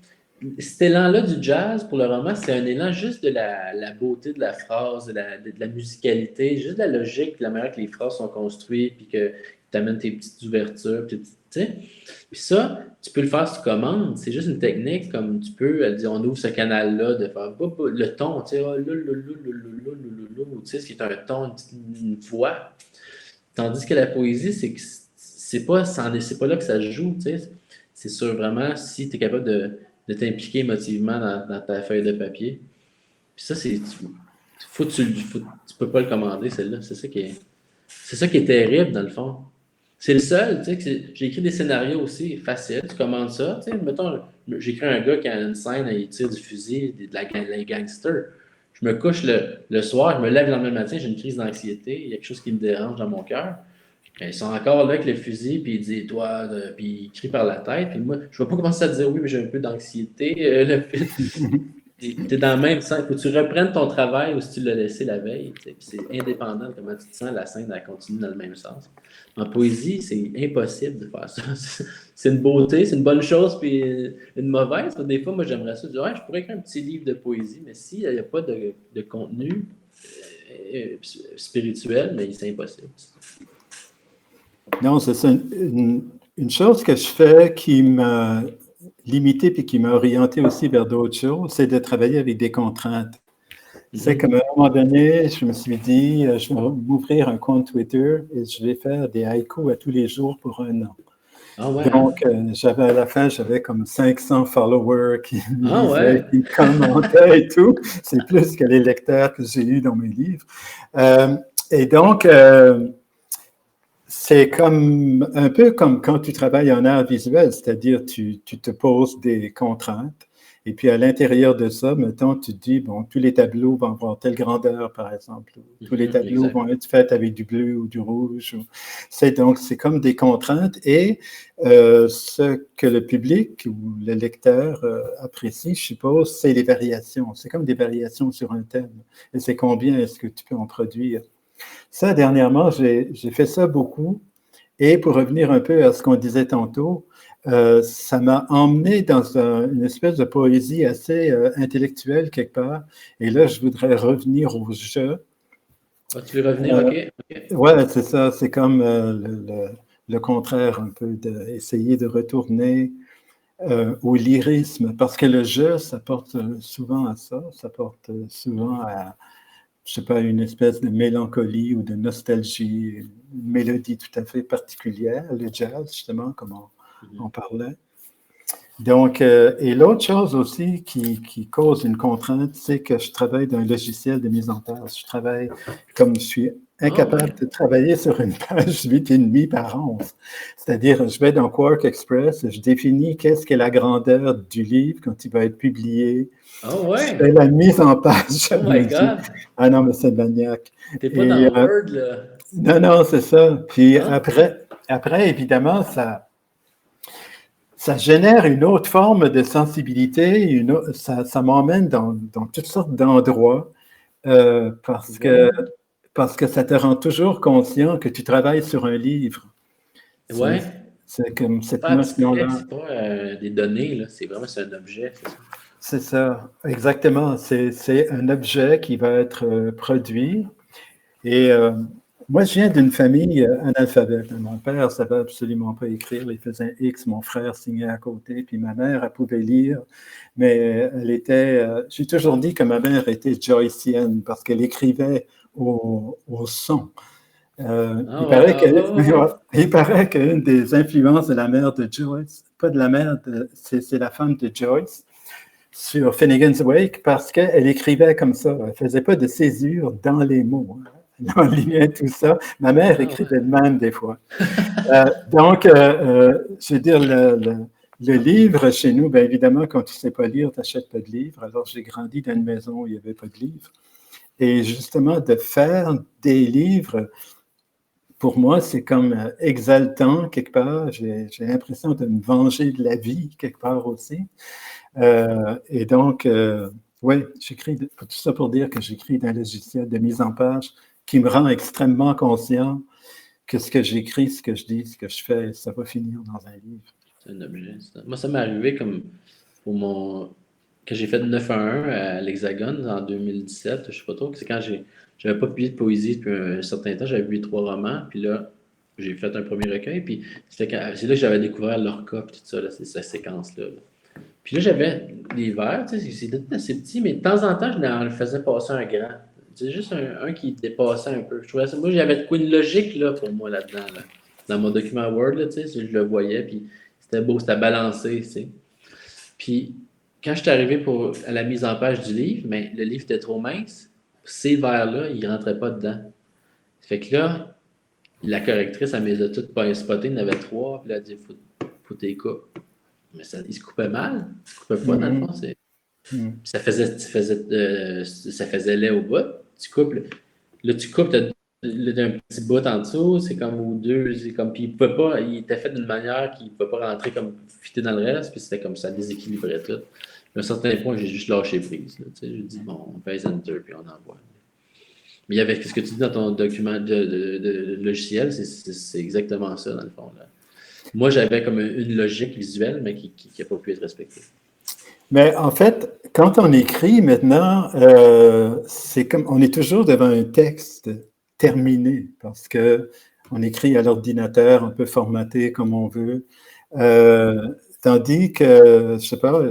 Cet élan-là du jazz pour le roman, c'est un élan juste de la beauté de la phrase, de la musicalité, juste de la logique, de la manière que les phrases sont construites, puis que tu amènes tes petites ouvertures, puis tu sais. Puis ça, tu peux le faire sur commande. C'est juste une technique, comme tu peux dire, on ouvre ce canal-là, de faire le ton, tu sais, tu sais, ce qui est un ton, une voix. Tandis que la poésie, c'est pas là que ça se joue, tu sais. C'est sûr, vraiment, si tu es capable de t'impliquer émotivement dans ta feuille de papier. Puis ça, tu peux pas le commander, celle-là. C'est ça qui est terrible, dans le fond. C'est le seul, tu sais, j'ai écrit des scénarios aussi faciles. Tu commandes ça, tu sais, mettons, j'écris un gars qui a une scène, il tire du fusil, les gangsters. Je me couche le soir, je me lève le lendemain matin, j'ai une crise d'anxiété, il y a quelque chose qui me dérange dans mon cœur. Ils sont encore là avec le fusil, puis il dit, toi, puis il crie par la tête. Puis moi, je ne vais pas commencer à dire, oui, mais j'ai un peu d'anxiété. T'es dans le même sens. Faut que tu reprennes ton travail ou si tu l'as laissé la veille. Puis c'est indépendant de comment tu te sens, la scène, elle continue dans le même sens. En poésie, c'est impossible de faire ça. C'est une beauté, c'est une bonne chose, puis une mauvaise. Des fois, moi, j'aimerais ça. Dire, ouais, je pourrais écrire un petit livre de poésie, mais s'il n'y a pas de contenu spirituel, mais c'est impossible. Non, c'est ça. Une chose que je fais qui m'a limité puis qui m'a orienté aussi vers d'autres choses, c'est de travailler avec des contraintes. C'est comme à un moment donné, je me suis dit, je vais m'ouvrir un compte Twitter et je vais faire des haïkus à tous les jours pour un an. Ah ouais, hein? Donc, j'avais à la fin, j'avais comme 500 followers qui me Ah lisaient, ouais? qui me commentaient et tout. C'est plus que les lecteurs que j'ai eus dans mes livres. Et donc, c'est comme un peu comme quand tu travailles en art visuel, c'est-à-dire tu te poses des contraintes et puis à l'intérieur de ça, mettons, tu te dis, bon, tous les tableaux vont avoir telle grandeur, par exemple, ou tous les tableaux Exact. vont être faits avec du bleu ou du rouge. Donc, c'est comme des contraintes et ce que le public ou le lecteur apprécie, je suppose, c'est les variations. C'est comme des variations sur un thème. Et c'est combien est-ce que tu peux en produire? Ça, dernièrement, j'ai fait ça beaucoup. Et pour revenir un peu à ce qu'on disait tantôt, ça m'a emmené dans une espèce de poésie assez intellectuelle quelque part. Et là, je voudrais revenir au jeu. Ah, tu veux revenir? OK. OK. Ouais, c'est ça. C'est comme le contraire un peu d'essayer de retourner au lyrisme. Parce que le jeu, ça porte souvent à ça. Ça porte souvent à je sais pas, une espèce de mélancolie ou de nostalgie, une mélodie tout à fait particulière, le jazz, justement, comme on parlait. Donc, et l'autre chose aussi qui cause une contrainte, c'est que je travaille dans un logiciel de mise en page. Je travaille comme je suis Ah ouais. incapable de travailler sur une page 8,5 par 11. C'est-à-dire, je vais dans Quark Express, je définis qu'est-ce qu'est la grandeur du livre quand il va être publié. Ah Je ouais. fais la mise en page, je Oh my me dis, God. ah non, mais c'est maniaque. T'es pas Et dans Word, là. non, non, c'est ça. Puis Ah. après évidemment, ça génère une autre forme de sensibilité, ça m'emmène dans toutes sortes d'endroits Ouais. parce que ça te rend toujours conscient que tu travailles sur un livre. C'est Ouais. c'est comme C'est cette pas abstrait, notion-là. c'est pas des données, là. C'est un objet, c'est ça. C'est ça, exactement. C'est un objet qui va être produit et Moi, je viens d'une famille analphabète. Mon père ne savait absolument pas écrire. Il faisait un X, mon frère signait à côté, puis ma mère, elle pouvait lire. Mais elle était... j'ai toujours dit que ma mère était joycienne parce qu'elle écrivait au son. Ah ouais, Il paraît qu'une des influences de la mère de Joyce, pas de la mère, c'est la femme de Joyce, sur Finnegan's Wake, parce qu'elle écrivait comme ça. Elle ne faisait pas de césure dans les mots. Elle enlignait tout ça. Ma mère ah ouais. écrivait de même des fois. Donc, je veux dire, le livre chez nous, bien évidemment, quand tu ne sais pas lire, tu n'achètes pas de livre. Alors, j'ai grandi dans une maison où il n'y avait pas de livre. Et justement, de faire des livres, pour moi, c'est comme exaltant quelque part. J'ai l'impression de me venger de la vie quelque part aussi. Et donc, oui, j'écris, tout ça pour dire que j'écris d'un logiciel de mise en page qui me rend extrêmement conscient que ce que j'écris, ce que je dis, ce que je fais, ça va finir dans un livre. C'est un objet. Ça. Moi, ça m'est arrivé comme pour mon. Que j'ai fait de 9 à 1 à l'Hexagone en 2017, je sais pas trop. C'est quand j'avais pas publié de poésie depuis un certain temps, j'avais publié 3 romans, puis là, j'ai fait un premier recueil, puis c'est là que j'avais découvert l'orca, puis tout ça, là, cette séquence-là. Là. Puis là, j'avais des vers, tu sais, c'était assez petit, mais de temps en temps, je le faisais passer un grand. C'est juste un qui dépassait un peu. Je trouvais ça, moi, j'avais de quoi une logique là, pour moi là-dedans. Là. Dans mon document Word, là, tu sais, je le voyais, puis c'était beau, c'était balancé, tu sais. Puis quand je suis arrivé à la mise en page du livre, mais le livre était trop mince. Ces vers-là, ils ne rentraient pas dedans. Fait que là, la correctrice, elle me les a toutes spottées, il y en avait 3, puis elle a dit faut tes coupes. Mais ça, il se coupait mal. Il se coupait pas, dans le fond. Ça faisait lait au bout. Tu coupes, là, tu coupes, t'as un petit bout en dessous, c'est comme ou deux, c'est comme, puis il pouvait pas, il était fait d'une manière qu'il ne pouvait pas rentrer comme fitter dans le reste, puis c'était comme ça déséquilibrait tout. À un certain point, j'ai juste lâché prise. Là, j'ai dit, bon, on pèse Enter, puis on envoie. Mais il y avait ce que tu dis dans ton document de logiciel, c'est exactement ça, dans le fond. Là. Moi, j'avais comme une logique visuelle, mais qui n'a pas pu être respectée. Mais en fait, quand on écrit maintenant, c'est comme on est toujours devant un texte terminé parce que on écrit à l'ordinateur, on peut formater comme on veut. Tandis que, je sais pas,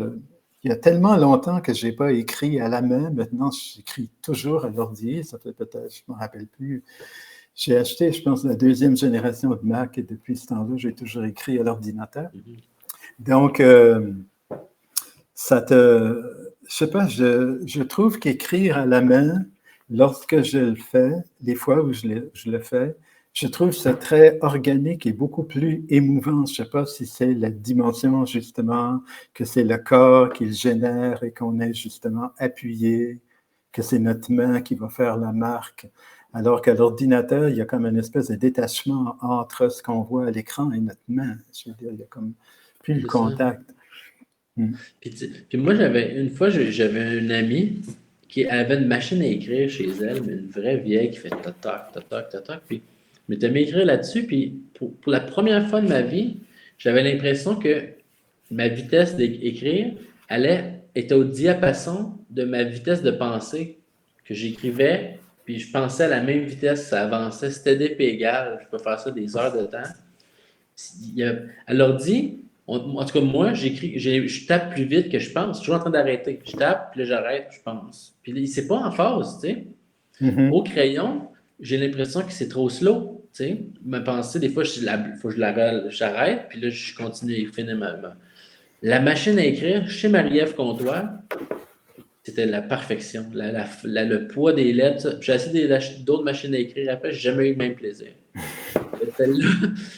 il y a tellement longtemps que j'ai pas écrit à la main. Maintenant, j'écris toujours à l'ordi. Ça fait peut-être, je me rappelle plus. J'ai acheté, je pense, la 2e génération de Mac et depuis ce temps-là, j'ai toujours écrit à l'ordinateur. Donc, je sais pas, je trouve qu'écrire à la main, lorsque je le fais, les fois où je le fais, je trouve ça très organique et beaucoup plus émouvant. Je sais pas si c'est la dimension, justement, que c'est le corps qui le génère et qu'on est justement appuyé, que c'est notre main qui va faire la marque. Alors qu'à l'ordinateur, il y a comme une espèce de détachement entre ce qu'on voit à l'écran et notre main. Je veux dire, il y a comme plus le contact. Puis moi, une fois, j'avais une amie qui avait une machine à écrire chez elle, mais une vraie vieille qui fait toc, toc, toc, toc, toc. Puis, je m'étais mis à écrire là-dessus, puis pour la première fois de ma vie, j'avais l'impression que ma vitesse d'écrire était au diapason de ma vitesse de pensée. Que j'écrivais, puis je pensais à la même vitesse, ça avançait, c'était d'épée égale. Je peux faire ça des heures de temps. À l'ordi, en tout cas, moi, je tape plus vite que je pense. Je suis toujours en train d'arrêter. Je tape, puis là, j'arrête, je pense. Puis c'est pas en phase, tu sais. Au crayon, j'ai l'impression que c'est trop slow, tu sais. Ma pensée, des fois, il faut que j'arrête, puis là, je continue à finir La machine à écrire, chez Marie-Ève Comtois, c'était la perfection. Le poids des lettres. J'ai essayé d'acheter d'autres machines à écrire après, j'ai jamais eu le même plaisir. Celle-là,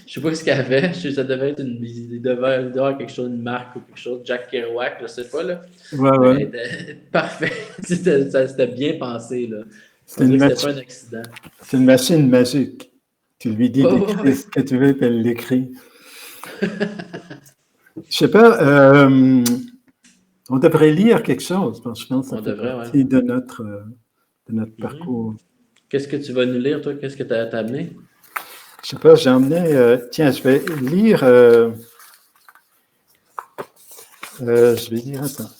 je sais pas ce qu'elle fait. Ça devait être il devait avoir quelque chose, une marque ou quelque chose. Jack Kerouac, je sais pas. Là. Ouais. Parfait. C'était bien pensé. Là. On dirait que c'était pas un accident. C'est une machine magique. Tu lui dis d'écrire ce que tu veux, puis elle l'écrit. Je sais pas, on devrait lire quelque chose, parce que je pense que ça fait partie de notre parcours. Qu'est-ce que tu vas nous lire, toi? Qu'est-ce que tu as amené? Je sais pas, j'ai emmené... tiens, je vais lire... je vais lire, attends.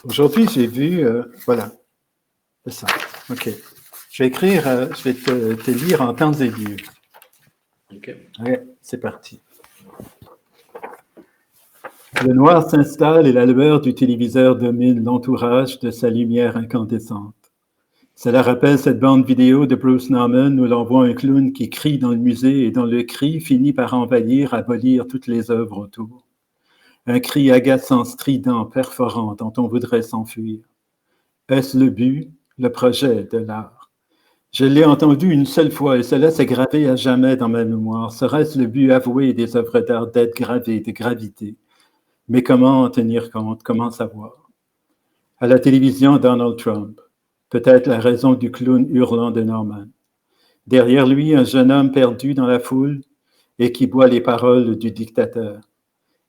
Aujourd'hui, j'ai vu... voilà. C'est ça. OK. Je vais écrire, je vais te lire en temps et lieu. OK. Ouais, c'est parti. Le noir s'installe et la lueur du téléviseur domine l'entourage de sa lumière incandescente. Cela rappelle cette bande vidéo de Bruce Nauman où l'on voit un clown qui crie dans le musée et dont le cri finit par envahir, abolir toutes les œuvres autour. Un cri agaçant, strident, perforant dont on voudrait s'enfuir. Est-ce le but, le projet de l'art? Je l'ai entendu une seule fois et cela s'est gravé à jamais dans ma mémoire. Serait-ce le but avoué des œuvres d'art d'être gravées, de gravité? Mais comment en tenir compte? Comment savoir? À la télévision, Donald Trump. Peut-être la raison du clown hurlant de Norman. Derrière lui, un jeune homme perdu dans la foule et qui boit les paroles du dictateur.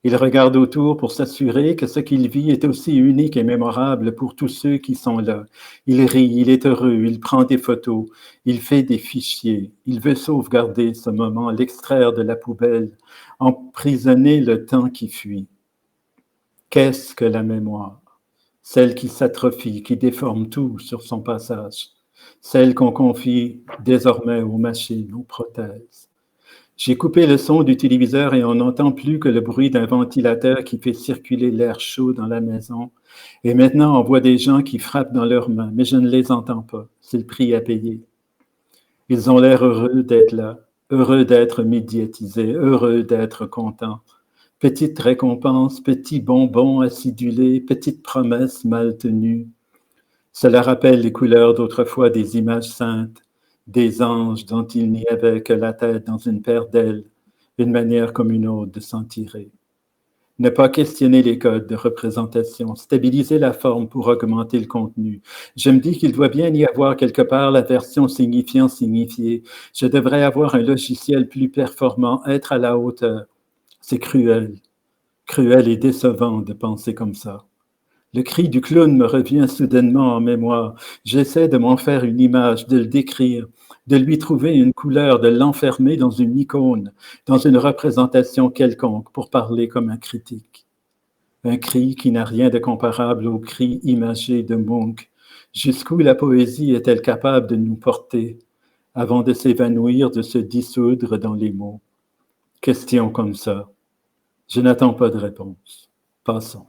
Il regarde autour pour s'assurer que ce qu'il vit est aussi unique et mémorable pour tous ceux qui sont là. Il rit, il est heureux, il prend des photos, il fait des fichiers. Il veut sauvegarder ce moment, l'extraire de la poubelle, emprisonner le temps qui fuit. Qu'est-ce que la mémoire? Celle qui s'atrophie, qui déforme tout sur son passage. Celle qu'on confie désormais aux machines, aux prothèses. J'ai coupé le son du téléviseur et on n'entend plus que le bruit d'un ventilateur qui fait circuler l'air chaud dans la maison. Et maintenant, on voit des gens qui frappent dans leurs mains, mais je ne les entends pas. C'est le prix à payer. Ils ont l'air heureux d'être là, heureux d'être médiatisés, heureux d'être contents. Petite récompense, petit bonbon acidulé, petite promesse mal tenue. Cela rappelle les couleurs d'autrefois des images saintes, des anges dont il n'y avait que la tête dans une paire d'ailes, une manière comme une autre de s'en tirer. Ne pas questionner les codes de représentation, stabiliser la forme pour augmenter le contenu. Je me dis qu'il doit bien y avoir quelque part la version signifiant signifié. Je devrais avoir un logiciel plus performant, être à la hauteur. C'est cruel et décevant de penser comme ça. Le cri du clown me revient soudainement en mémoire. J'essaie de m'en faire une image, de le décrire, de lui trouver une couleur, de l'enfermer dans une icône, dans une représentation quelconque pour parler comme un critique. Un cri qui n'a rien de comparable au cri imagé de Munch. Jusqu'où la poésie est-elle capable de nous porter avant de s'évanouir, de se dissoudre dans les mots? Question comme ça. Je n'attends pas de réponse. Passons.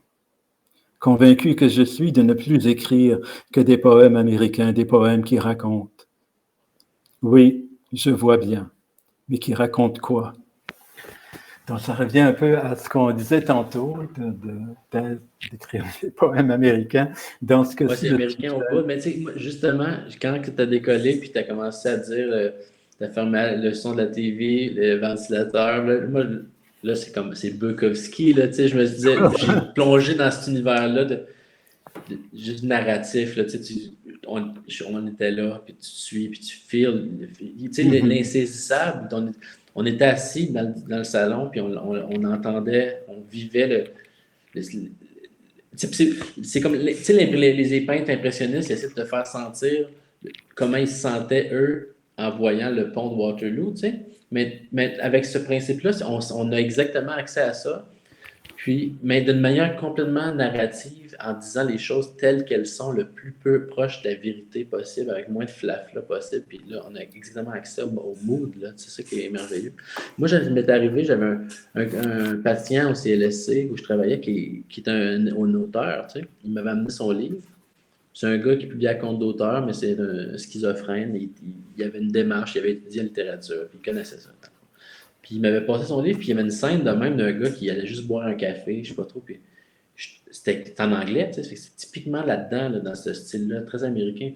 Convaincu que je suis de ne plus écrire que des poèmes américains, des poèmes qui racontent. Oui, je vois bien, mais qui racontent quoi? Donc, ça revient un peu à ce qu'on disait tantôt, d'écrire des poèmes américains dans ce que c'est américain au bout, mais tu sais, justement, quand tu as décollé puis tu as commencé à dire, tu as fermé le son de la TV, le ventilateur, là, c'est Bukowski, là, tu sais, je me disais, j'ai plongé dans cet univers-là juste narratif, là, tu sais, on était là, puis tu suis, puis tu feels, tu sais, l'insaisissable, on était assis dans le salon, puis on entendait, on vivait c'est comme, tu sais, les peintres impressionnistes, ils essaient de te faire sentir comment ils se sentaient, eux, en voyant le pont de Waterloo, tu sais. Mais avec ce principe-là, on a exactement accès à ça. Puis, mais d'une manière complètement narrative, en disant les choses telles qu'elles sont, le plus peu proche de la vérité possible, avec moins de flafla possible. Puis là, on a exactement accès au mood, là. C'est ça qui est merveilleux. Moi, je m'étais arrivé, j'avais un patient au CLSC où je travaillais qui était un auteur, tu sais. Il m'avait amené son livre. C'est un gars qui publie à compte d'auteur, mais c'est un schizophrène. Il avait une démarche, il avait étudié la littérature, puis il connaissait ça. Puis il m'avait passé son livre, puis il y avait une scène de même d'un gars qui allait juste boire un café, je sais pas trop, puis c'était en anglais, tu sais, c'est typiquement là-dedans, là, dans ce style-là, très américain.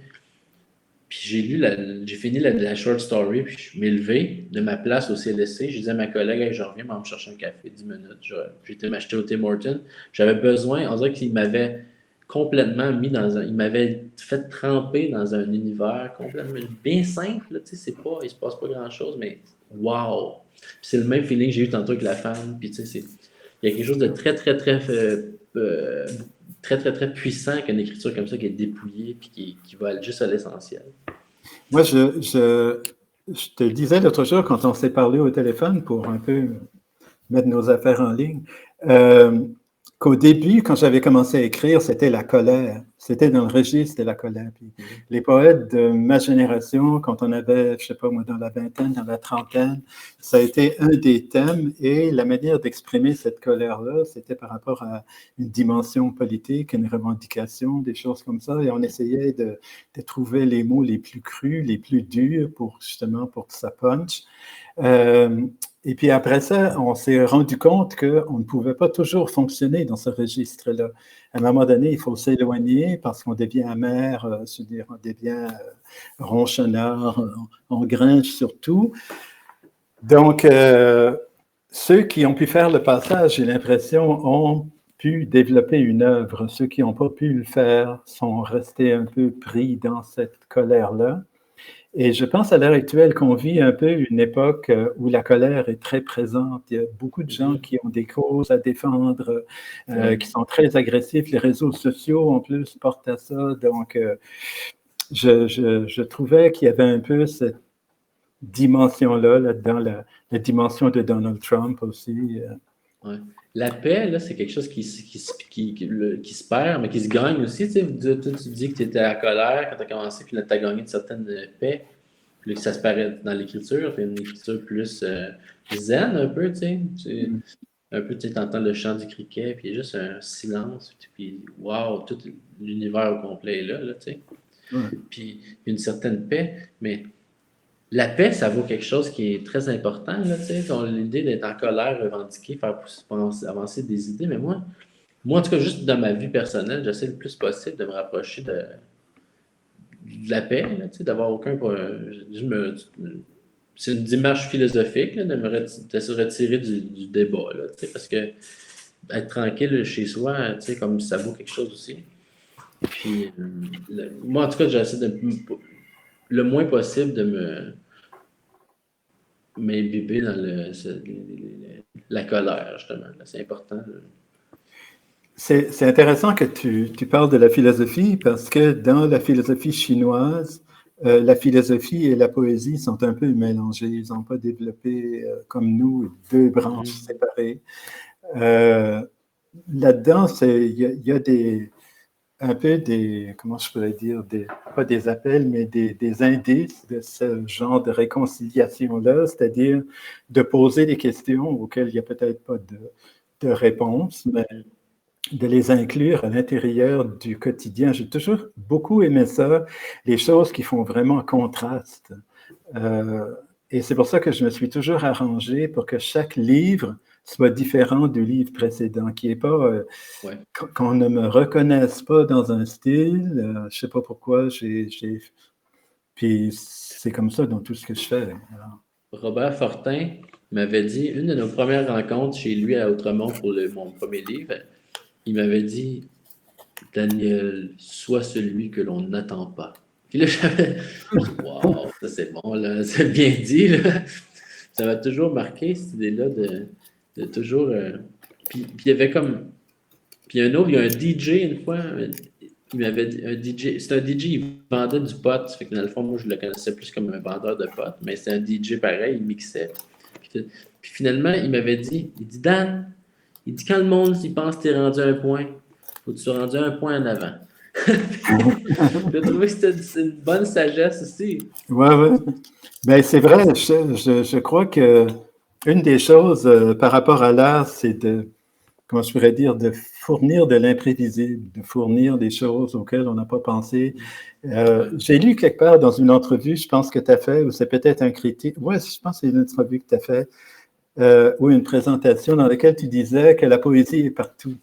Puis j'ai fini la short story, puis je m'ai levé de ma place au CLSC, je disais à ma collègue, hey, je reviens, me chercher un café, 10 minutes, j'étais m'acheter au Tim Hortons, j'avais besoin, on dirait qu'il m'avait complètement mis il m'avait fait tremper dans un univers complètement bien simple, là, tu sais, il se passe pas grand-chose, mais wow! C'est le même feeling que j'ai eu tantôt avec la femme. Puis, tu sais, il y a quelque chose de très, très, très, très, très, très puissant qu'une écriture comme ça qui est dépouillée puis qui va aller juste à l'essentiel. Moi, je te disais l'autre jour, quand on s'est parlé au téléphone pour un peu mettre nos affaires en ligne, qu'au début, quand j'avais commencé à écrire, c'était la colère. C'était dans le registre de la colère. Puis les poètes de ma génération, quand on avait, je sais pas moi, dans la vingtaine, dans la trentaine, ça a été un des thèmes et la manière d'exprimer cette colère-là, c'était par rapport à une dimension politique, une revendication, des choses comme ça. Et on essayait de trouver les mots les plus crus, les plus durs pour justement pour que ça punch. Et puis après ça, on s'est rendu compte qu'on ne pouvait pas toujours fonctionner dans ce registre-là. À un moment donné, il faut s'éloigner parce qu'on devient amer, je veux dire, on devient ronchonnard, on gringe surtout. Donc, ceux qui ont pu faire le passage, j'ai l'impression, ont pu développer une œuvre. Ceux qui n'ont pas pu le faire sont restés un peu pris dans cette colère-là. Et je pense à l'heure actuelle qu'on vit un peu une époque où la colère est très présente. Il y a beaucoup de gens qui ont des causes à défendre, qui sont très agressifs. Les réseaux sociaux, en plus, portent à ça. Donc, je trouvais qu'il y avait un peu cette dimension-là, là-dedans, la dimension de Donald Trump aussi. Ouais. La paix, là, c'est quelque chose qui se perd, mais qui se gagne aussi. Tu sais, toi, tu dis que tu étais à la colère quand tu as commencé, puis là, tu as gagné une certaine paix. Puis là, ça se paraît dans l'écriture, puis une écriture plus zen, un peu, tu sais. Un peu, tu entends le chant du criquet, puis il y a juste un silence, puis wow, tout l'univers au complet est là, tu sais. Puis une certaine paix, mais la paix, ça vaut quelque chose qui est très important, là, tu sais. L'idée d'être en colère, revendiquer, faire avancer des idées, mais moi, en tout cas, juste dans ma vie personnelle, j'essaie le plus possible de me rapprocher de la paix, là, tu sais, d'avoir aucun... c'est une démarche philosophique là, de se retirer du débat, là, tu sais, parce que être tranquille chez soi, tu sais, comme ça vaut quelque chose aussi. Puis, moi, en tout cas, j'essaie le moins possible de m'imbiber dans la colère, justement. C'est important. C'est intéressant que tu parles de la philosophie parce que dans la philosophie chinoise, la philosophie et la poésie sont un peu mélangées. Ils n'ont pas développé, comme nous, deux branches séparées. Là-dedans, il y a un peu des, comment je pourrais dire, pas des appels, mais des indices de ce genre de réconciliation-là, c'est-à-dire de poser des questions auxquelles il n'y a peut-être pas de réponse, mais de les inclure à l'intérieur du quotidien. J'ai toujours beaucoup aimé ça, les choses qui font vraiment contraste. Et c'est pour ça que je me suis toujours arrangé pour que chaque livre soit différent du livre précédent, qui n'est pas qu'on ne me reconnaisse pas dans un style. Je ne sais pas pourquoi. Puis c'est comme ça dans tout ce que je fais. Alors. Robert Fortin m'avait dit, une de nos premières rencontres chez lui à Outremont pour mon premier livre, il m'avait dit, Daniel, sois celui que l'on n'attend pas. Puis là, j'avais, wow, ça c'est bon, là, c'est bien dit, là. Ça m'a toujours marqué, cette idée-là de toujours. Puis il y avait comme. Puis un autre, il y a un DJ une fois, il m'avait dit, un DJ, c'est un DJ, il vendait du pot, fait que dans le fond, moi, je le connaissais plus comme un vendeur de pot, mais c'est un DJ pareil, il mixait. Puis finalement, il m'avait dit, il dit, Dan, il dit, quand le monde il pense que tu es rendu à un point, faut que tu sois rendu à un point en avant. J'ai trouvé que c'était une bonne sagesse aussi. Oui. Ben, c'est vrai, je crois que une des choses par rapport à l'art, c'est comment je pourrais dire, de fournir de l'imprévisible, de fournir des choses auxquelles on n'a pas pensé. J'ai lu quelque part dans une entrevue, je pense que tu as fait, ou c'est peut-être un critique, je pense que c'est une entrevue que tu as fait, ou une présentation dans laquelle tu disais que la poésie est partout.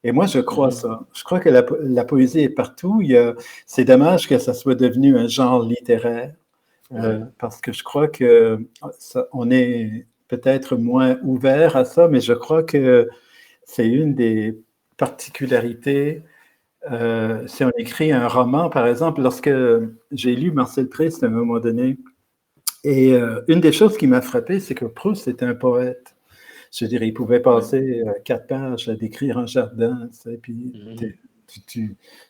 Et moi, je crois ça. Je crois que la poésie est partout. C'est dommage que ça soit devenu un genre littéraire, parce que je crois qu'on est peut-être moins ouvert à ça, mais je crois que c'est une des particularités. Si on écrit un roman, par exemple, lorsque j'ai lu Marcel Proust à un moment donné, et une des choses qui m'a frappé, c'est que Proust était un poète. Je veux dire, il pouvait passer 4 pages à décrire un jardin, puis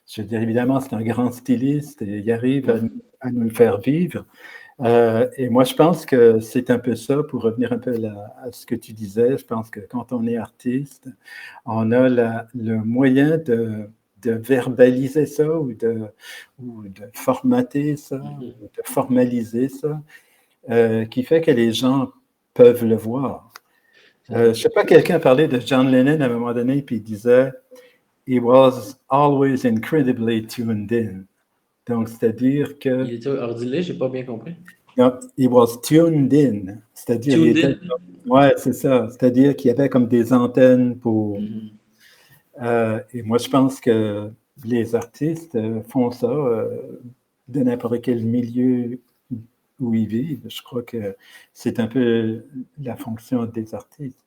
je veux dire, évidemment, c'est un grand styliste et il arrive à nous le faire vivre. Et moi, je pense que c'est un peu ça, pour revenir un peu à ce que tu disais. Je pense que quand on est artiste, on a le moyen de verbaliser ça ou de formater ça, ou de formaliser ça, qui fait que les gens peuvent le voir. Je ne sais pas, quelqu'un parlait de John Lennon à un moment donné, puis il disait « He was always incredibly tuned in ». Donc, c'est-à-dire que... Il était ordinaire, j'ai pas bien compris. Non, he was tuned in, c'est-à-dire... Tuned in? Ouais, c'est ça. C'est-à-dire qu'il y avait comme des antennes pour... et moi, je pense que les artistes font ça de n'importe quel milieu où ils vivent. Je crois que c'est un peu la fonction des artistes.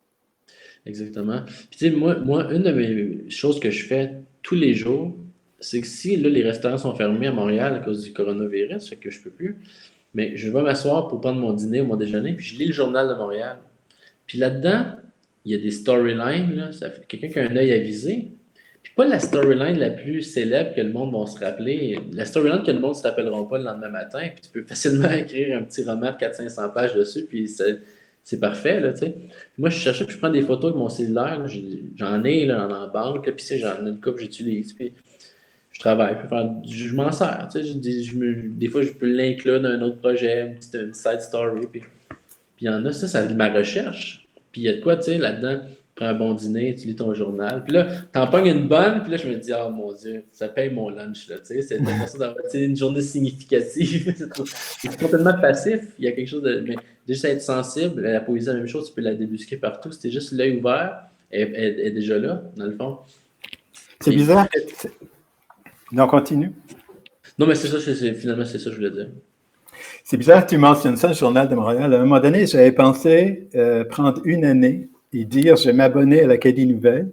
Exactement. Puis tu sais, moi, une de mes choses que je fais tous les jours, c'est que si là, les restaurants sont fermés à Montréal à cause du coronavirus, fait que je peux plus, mais je vais m'asseoir pour prendre mon dîner ou mon déjeuner, puis je lis le journal de Montréal. Puis là-dedans, il y a des storylines, là, ça fait quelqu'un qui a un œil avisé. Puis pas la storyline la plus célèbre que le monde va se rappeler. La storyline que le monde ne se rappelleront pas le lendemain matin. Puis tu peux facilement écrire un petit roman de 400-500 pages dessus, puis c'est parfait, là, tu sais. Moi, je cherchais, puis je prends des photos avec mon cellulaire. Là, j'en ai là, en banque, puis j'en ai une couple, j'utilise. Puis je travaille, je m'en sers. Tu sais, des fois, je peux l'inclure dans un autre projet, une side story. Puis il y en a, ça ma recherche. Puis il y a de quoi, tu sais, là-dedans, tu prends un bon dîner, tu lis ton journal. Puis là, t'en pognes une bonne, puis là, je me dis, oh mon Dieu, ça paye mon lunch, là, tu sais. C'est l'impression d'avoir une journée significative. C'est complètement passif. Il y a quelque chose de. Mais juste être sensible, la poésie, la même chose, tu peux la débusquer partout. C'était juste l'œil ouvert, elle est déjà là, dans le fond. C'est bizarre. Non, continue. Non, mais c'est ça, finalement, c'est ça que je voulais dire. C'est bizarre que tu mentionnes ça, le Journal de Montréal. À un moment donné, j'avais pensé prendre une année et dire je vais m'abonner à l'Acadie Nouvelle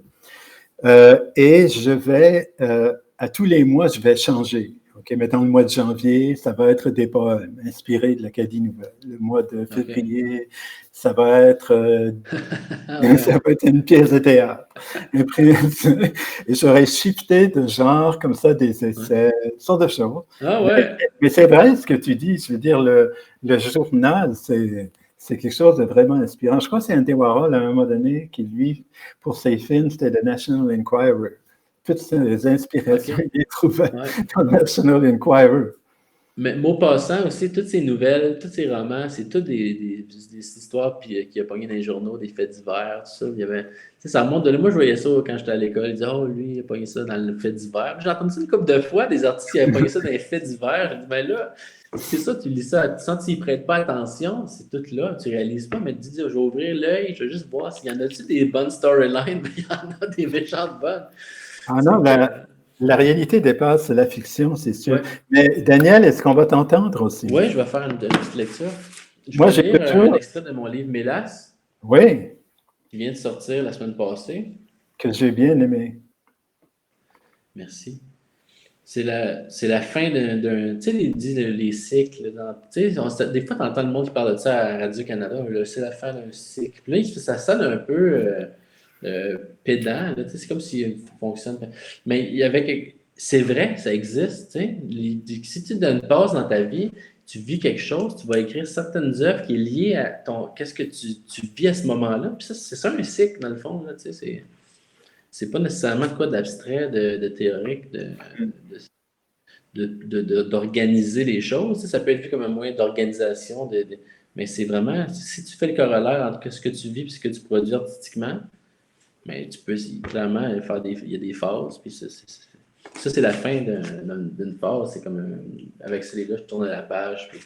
et je vais, à tous les mois, je vais changer. Okay, mettons le mois de janvier, ça va être des poèmes inspirés de l'Acadie Nouvelle. Le mois de février, ça va être une pièce de théâtre. Et j'aurais shifté de genre comme ça, des essais, toutes sortes de choses. Ah ouais. Mais c'est vrai ce que tu dis. Je veux dire, le journal, c'est quelque chose de vraiment inspirant. Je crois que c'est Andy Warhol, à un moment donné, qui, lui, pour ses films, c'était le National Enquirer. Toutes ces inspirations, il les trouvait dans le National Enquirer. Mais mot passant aussi, toutes ces nouvelles, tous ces romans, c'est toutes des histoires puis, qui a pogné dans les journaux, des faits divers, tout ça. Il y avait, ça remonte de là. Moi, je voyais ça quand j'étais à l'école. Ils disaient, oh, lui, il a pogné ça dans le fait divers. J'ai entendu ça une couple de fois, des artistes qui avaient pogné ça dans les faits divers. Je dis, ben là, c'est ça, tu lis ça, sans que tu n'y prêtes pas attention, c'est tout là, tu réalises pas, mais tu dis, je vais ouvrir l'œil, je vais juste voir s'il y en a-tu des bonnes storylines, il y en a des méchantes bonnes. Ah non, la réalité dépasse la fiction, c'est sûr. Ouais. Mais Daniel, est-ce qu'on va t'entendre aussi? Oui, je vais faire une petite lecture. Moi, j'ai lire un extrait de mon livre Mélas. Oui. Qui vient de sortir la semaine passée. Que j'ai bien aimé. Merci. C'est la fin d'un. Tu sais, les cycles. Des fois, tu entends le monde qui parle de ça à Radio-Canada. C'est la fin d'un cycle. Puis là, ça sonne un peu pédant. C'est comme s'il fonctionne. Mais il y avait. C'est vrai, ça existe. Si tu donnes une pause dans ta vie, tu vis quelque chose, tu vas écrire certaines œuvres qui est liées à qu'est-ce que tu vis à ce moment-là. Puis ça, c'est ça un cycle, dans le fond. Là, c'est pas nécessairement quoi d'abstrait, de théorique, d'organiser les choses. Ça peut être vu comme un moyen d'organisation, mais c'est vraiment, si tu fais le corollaire entre ce que tu vis et ce que tu produis artistiquement, mais tu peux clairement faire il y a des phases, puis ça, c'est la fin d'une phase. C'est comme avec ces gars, je tourne à la page, puis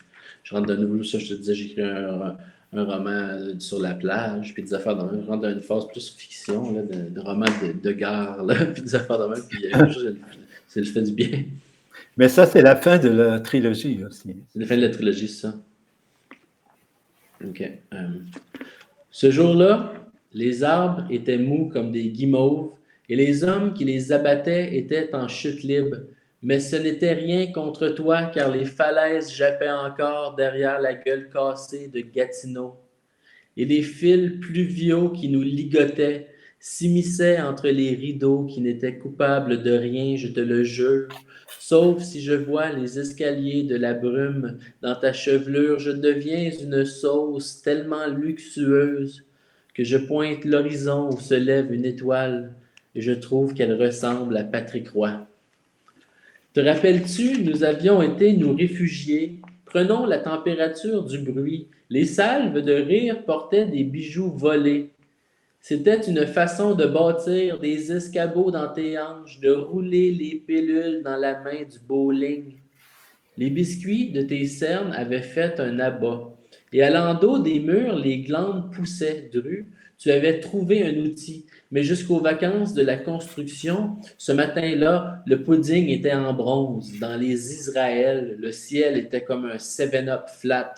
je rentre de nouveau, ça je te disais, j'écris un roman sur la plage, puis des affaires de même. Je rentre dans une phase plus fiction, là, de roman de gare, là, puis des affaires de même, puis il y a quelque chose, ça fait du bien. Mais ça, c'est la fin de la trilogie aussi. C'est la fin de la trilogie, ça. OK. Ce jour-là, les arbres étaient mous comme des guimauves, et les hommes qui les abattaient étaient en chute libre. Mais ce n'était rien contre toi, car les falaises jappaient encore derrière la gueule cassée de Gatineau. Et les fils pluviaux qui nous ligotaient s'immisçaient entre les rideaux qui n'étaient coupables de rien, je te le jure. Sauf si je vois les escaliers de la brume dans ta chevelure, je deviens une sauce tellement luxueuse que je pointe l'horizon où se lève une étoile. et je trouve qu'elle ressemble à Patrick Roy. Te rappelles-tu, nous avions été nous réfugier. Prenons la température du bruit. Les salves de rire portaient des bijoux volés. C'était une façon de bâtir des escabeaux dans tes hanches, de rouler les pilules dans la main du bowling. Les biscuits de tes cernes avaient fait un abat. Et à l'endos des murs, les glandes poussaient. Dru, tu avais trouvé un outil. Mais jusqu'aux vacances de la construction, ce matin-là, le pudding était en bronze. Dans les Israël, le ciel était comme un 7-up flat.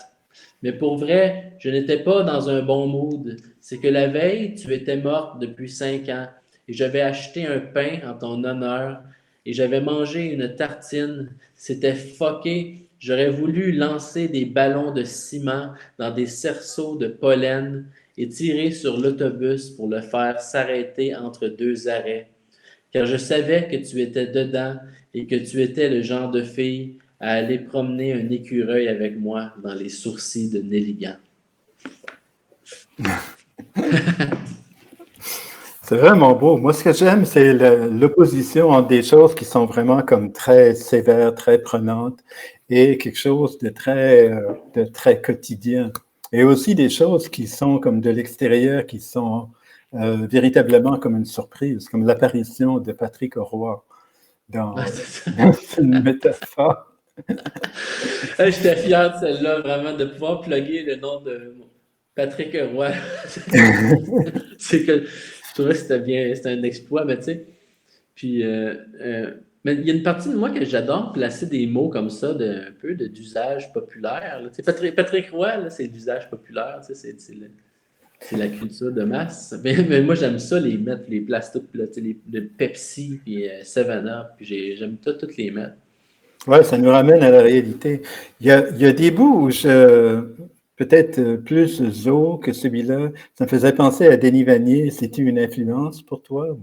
Mais pour vrai, je n'étais pas dans un bon mood. C'est que la veille, tu étais morte depuis 5 ans et j'avais acheté un pain en ton honneur et j'avais mangé une tartine. C'était fucké. J'aurais voulu lancer des ballons de ciment dans des cerceaux de pollen et tirer sur l'autobus pour le faire s'arrêter entre deux arrêts. Car je savais que tu étais dedans et que tu étais le genre de fille à aller promener un écureuil avec moi dans les sourcils de Nelligan. C'est vraiment beau. Moi, ce que j'aime, c'est l'opposition entre des choses qui sont vraiment comme très sévères, très prenantes, et quelque chose de très quotidien. Et aussi des choses qui sont comme de l'extérieur, qui sont véritablement comme une surprise, comme l'apparition de Patrick Roy dans une métaphore. J'étais fier de celle-là, vraiment, de pouvoir plugger le nom de Patrick Roy. C'est que je trouvais que c'était un exploit, mais tu sais. Puis, mais il y a une partie de moi que j'adore placer des mots comme ça, un peu d'usage populaire. Là. Tu sais, Patrick Roy, là, c'est d'usage populaire, tu sais, c'est la culture de masse. Mais moi, j'aime ça, les mettre, les places toutes, là, tu sais, de Pepsi, puis 7-Up, puis j'aime toutes les mettre. Oui, ça nous ramène à la réalité. Il y a des bouts où peut-être plus zo que celui-là, ça me faisait penser à Denis Vanier. C'était une influence pour toi?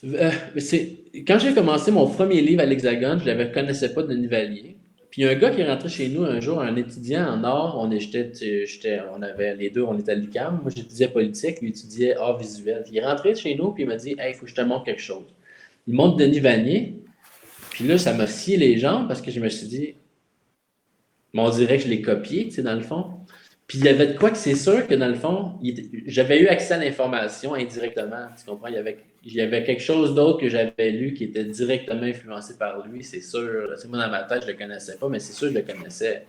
Quand j'ai commencé mon premier livre à l'Hexagone, je ne le connaissais pas, Denis Valier. Puis il y a un gars qui est rentré chez nous un jour, un étudiant en art. On avait les deux, on était à l'UQAM. Moi, j'étudiais politique, lui étudiait art visuel. Il est rentré chez nous, puis il m'a dit « Hey, il faut que je te montre quelque chose. » Il montre Denis Vanier. Puis là, ça m'a scié les jambes parce que je me suis dit, on dirait que je l'ai copié, tu sais, dans le fond. Puis il y avait de quoi que c'est sûr que dans le fond, j'avais eu accès à l'information indirectement, tu comprends? Il y avait quelque chose d'autre que j'avais lu qui était directement influencé par lui, c'est sûr. C'est moi dans ma tête, je le connaissais pas, mais c'est sûr que je le connaissais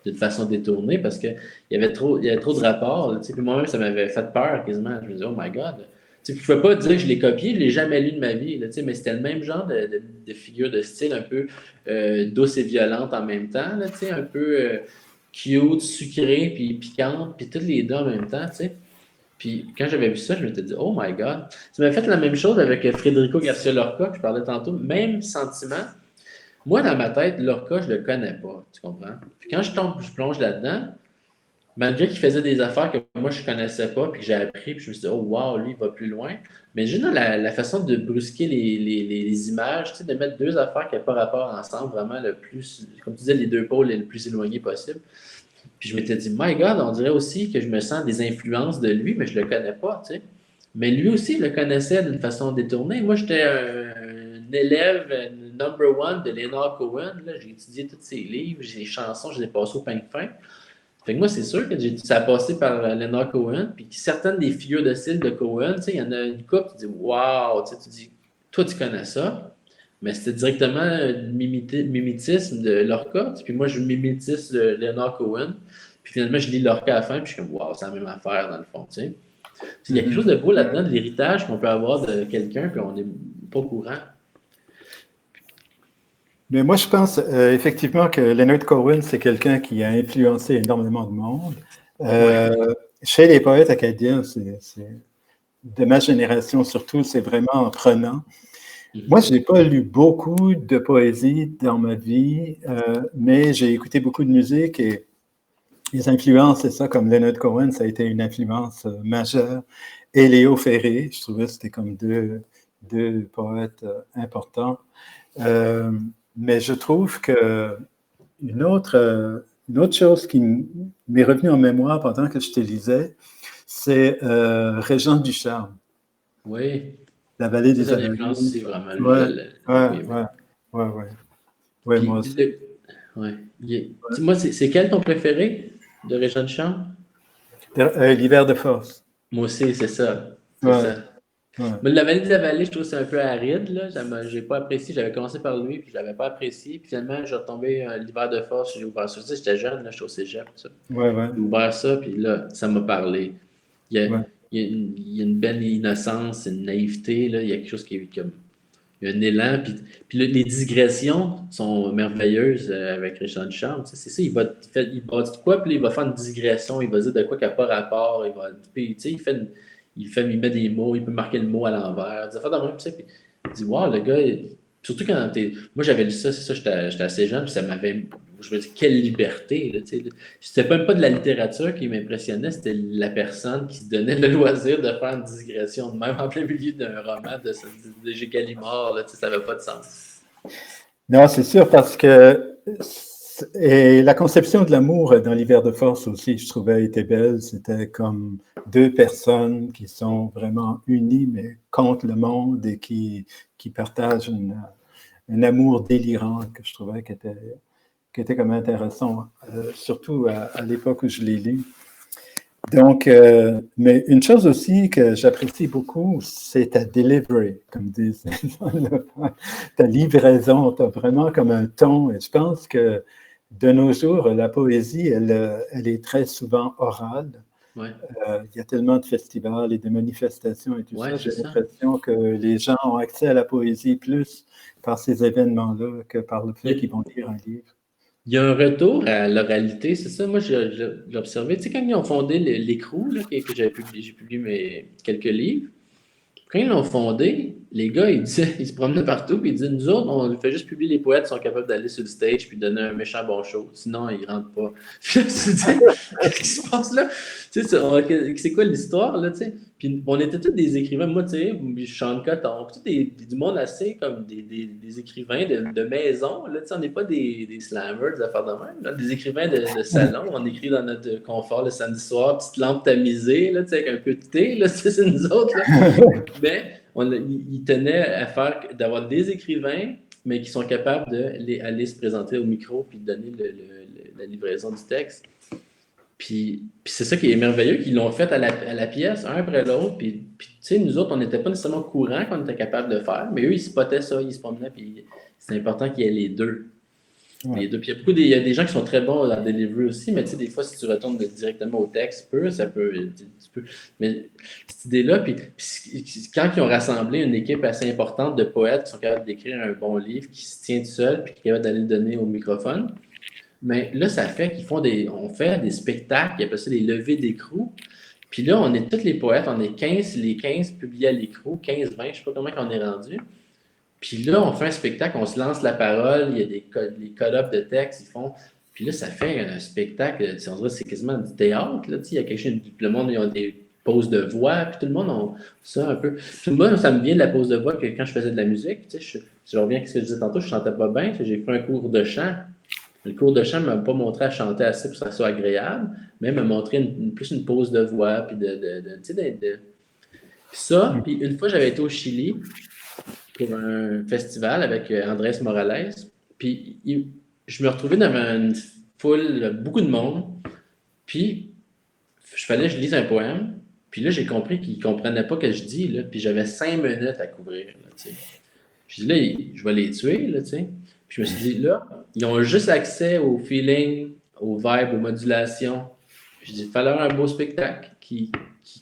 d'une façon détournée parce qu'il y avait trop de rapports. Tu sais, puis moi-même, ça m'avait fait peur quasiment. Je me disais, oh my God. Tu sais, je ne pouvais pas dire que je l'ai copié, je ne l'ai jamais lu de ma vie, là, mais c'était le même genre de figure de style, un peu douce et violente en même temps, là, un peu cute, sucrée, puis piquante, puis toutes les deux en même temps. T'sais. Puis quand j'avais vu ça, je m'étais dit, oh my God. Ça m'a fait la même chose avec Federico Garcia Lorca, que je parlais tantôt, même sentiment. Moi, dans ma tête, Lorca, je ne le connais pas, tu comprends? Puis quand je plonge là-dedans, malgré qu'il faisait des affaires que moi, je ne connaissais pas, puis que j'ai appris, puis je me suis dit, oh wow, lui, il va plus loin. Mais juste dans la façon de brusquer les images, tu sais, de mettre deux affaires qui n'ont pas rapport ensemble, vraiment le plus, comme tu disais, les deux pôles le plus éloignés possible. Puis je m'étais dit, my God, on dirait aussi que je me sens des influences de lui, mais je ne le connais pas, tu sais. Mais lui aussi, il le connaissait d'une façon détournée. Moi, j'étais un élève number one de Leonard Cohen. J'ai étudié tous ses livres, j'ai les chansons, je les ai passées au peigne fin. Fait que moi, c'est sûr que ça a passé par Leonard Cohen, puis certaines des figures de style de Cohen, tu sais, il y en a une couple, tu dis, wow, tu dis, toi, tu connais ça, mais c'était directement le mimétisme de Lorca, puis moi, je mimétise de Leonard Cohen, puis finalement, je lis Lorca à la fin, puis je suis comme, wow, c'est la même affaire, dans le fond, tu sais. Il y a quelque chose de beau là-dedans, de l'héritage qu'on peut avoir de quelqu'un, puis on n'est pas au courant. Mais moi, je pense effectivement que Leonard Cohen, c'est quelqu'un qui a influencé énormément de monde. Chez les poètes acadiens, de ma génération surtout, c'est vraiment prenant. Moi, je n'ai pas lu beaucoup de poésie dans ma vie, mais j'ai écouté beaucoup de musique et les influences, c'est ça, comme Leonard Cohen, ça a été une influence majeure. Et Léo Ferré, je trouvais que c'était comme deux poètes importants. Mais je trouve qu'une autre chose qui m'est revenue en mémoire pendant que je te lisais, c'est Régent Ducharme. Oui. La vallée Ça, des ça l'influence Avalanches. aussi vraiment. Ouais, ouais, Oui, oui. ouais, ouais, ouais. Ouais, moi Puis, aussi. ouais. Moi, c'est quel ton préféré de Régent de Chambre? L'hiver de force. Moi aussi, c'est ça. C'est Ouais, ça. ouais. Mais la vallée de la vallée, je trouve que c'est un peu aride, là. J'ai pas apprécié. J'avais commencé par lui, puis je l'avais pas apprécié. Puis finalement, j'ai retombé l'hiver de force. J'ai ouvert ça. Tu sais, j'étais jeune, là, j'étais au cégep, ça. Ouais, ouais, J'ai ouvert ça, puis là, ça m'a parlé. Il y a, ouais. il y a une belle innocence, une naïveté, là. Il y a quelque chose qui est comme. Il y a un élan. Puis les digressions sont merveilleuses avec Richard Duchamp. Tu sais, c'est ça, il va dire quoi, puis là, il va faire une digression, il va dire de quoi qui n'a pas rapport. Puis, tu sais, il met des mots, il peut marquer le mot à l'envers. Des affaires de même, tu sais, puis il dit, wow, le gars, surtout quand t'es. Moi, j'avais lu ça, c'est ça, j'étais assez jeune, puis ça m'avait. Je me dis, quelle liberté, là, tu sais. C'était même pas de la littérature qui m'impressionnait, c'était la personne qui se donnait le loisir de faire une digression de même en plein milieu d'un roman de G. Gallimard, là, tu sais, ça n'avait pas de sens. Non, c'est sûr, parce que et la conception de l'amour dans l'hiver de force aussi, je trouvais, était belle. C'était comme deux personnes qui sont vraiment unies, mais contre le monde et qui partagent un amour délirant que je trouvais qui était comme intéressant, surtout à l'époque où je l'ai lu. Donc, mais une chose aussi que j'apprécie beaucoup, c'est ta delivery, comme disent ta livraison, tu as vraiment comme un ton. Et je pense que de nos jours, la poésie, elle est très souvent orale. Ouais, Il y a tellement de festivals et de manifestations et tout ouais, ça. c'est J'ai ça. l'impression que les gens ont accès à la poésie plus par ces événements-là que par le fait Il qu'ils vont lire un livre. il y a un retour à l'oralité, c'est ça. Moi, j'ai observé. Tu sais, quand ils ont fondé l'Écrou, là, que j'ai publié quelques livres, quand ils l'ont fondé, les gars, ils se promenaient partout, puis ils disaient, nous autres, on fait juste publier les poètes qui sont capables d'aller sur le stage puis donner un méchant bon show. Sinon, ils rentrent pas. Puis là, tu te dis, qu'est-ce qui se passe là? Tu sais, c'est quoi l'histoire, là, tu sais? Puis on était tous des écrivains, moi, tu sais, Sean Coton, puis du monde assez comme des écrivains de maison, là, tu sais, on n'est pas des slammers, des affaires de même, là, des écrivains de salon, on écrit dans notre confort le samedi soir, petite lampe tamisée, là, tu sais, avec un peu de thé, là, c'est nous autres, là. Mais il tenait à faire d'avoir des écrivains, mais qui sont capables d'aller se présenter au micro puis de donner la livraison du texte. Puis c'est ça qui est merveilleux, qu'ils l'ont fait à la pièce, un après l'autre. Puis tu sais, nous autres, on n'était pas nécessairement au courant qu'on était capable de faire, mais eux, ils spottaient ça, ils se promenaient, puis c'est important qu'il y ait les deux. Ouais. Les deux. Puis il y a des gens qui sont très bons dans le delivery aussi, mais tu sais, des fois, si tu retournes directement au texte pur, ça peut. Tu peux. Mais cette idée-là, puis quand ils ont rassemblé une équipe assez importante de poètes qui sont capables d'écrire un bon livre, qui se tient tout seul, puis qui est capable d'aller le donner au microphone, mais là, ça fait on fait des spectacles, ils appellent ça des levées d'écrou. Puis là, on est tous les poètes, on est 15, les 15 publiés à l'écrou, 15, 20, je ne sais pas comment on est rendu. Puis là, on fait un spectacle, on se lance la parole, il y a les call-ups de texte, ils font. Puis là, ça fait un spectacle, on dirait que c'est quasiment du théâtre. Là, il y a quelque chose, le monde, ils ont des pauses de voix, puis tout le monde a ça un peu. Puis moi, ça me vient de la pause de voix que quand je faisais de la musique, je reviens à ce que je disais tantôt, je ne chantais pas bien, j'ai fait un cours de chant. Le cours de chant ne m'a pas montré à chanter assez pour que ça soit agréable, mais m'a montré plus une pause de voix, puis Puis ça, puis une fois, j'avais été au Chili pour un festival avec Andrés Morales, puis je me retrouvais devant une foule, beaucoup de monde, puis je lise un poème, puis là, j'ai compris qu'ils ne comprenaient pas ce que je dis, là, puis j'avais 5 minutes à couvrir, là, tu sais. Je dis là, je vais les tuer, là, tu sais. Puis je me suis dit, là, ils ont juste accès au feeling, au vibe, aux modulations. Puis je dis, il fallait un beau spectacle qui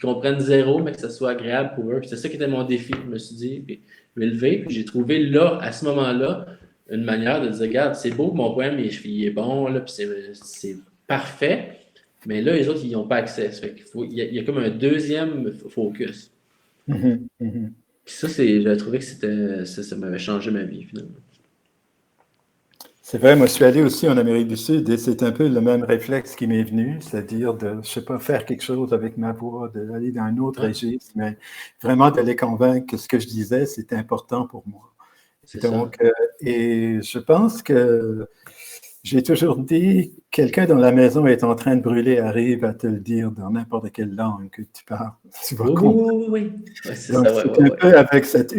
comprennent zéro, mais que ce soit agréable pour eux. Puis c'est ça qui était mon défi. Je me suis dit, puis je vais lever. Puis j'ai trouvé là, à ce moment-là, une manière de dire, regarde, c'est beau, mon poème, il est bon, là, puis c'est parfait. Mais là, les autres, ils n'ont pas accès. Ça fait il y a comme un deuxième focus. Mhm, mhm. Puis ça, j'ai trouvé que ça m'avait changé ma vie, finalement. C'est vrai, moi je suis allé aussi en Amérique du Sud et c'est un peu le même réflexe qui m'est venu, c'est-à-dire de, je sais pas, faire quelque chose avec ma voix, d'aller dans un autre Ouais, registre, mais vraiment de les convaincre que ce que je disais, c'était important pour moi. Et c'est ça. donc, et je pense que J'ai toujours dit, quelqu'un dans la maison est en train de brûler, arrive à te le dire dans n'importe quelle langue que tu parles. Tu vas Oui, comprendre. oui, oui, oui. Ouais, c'est Donc, ça, ouais, c'est ouais, un ouais. peu avec cette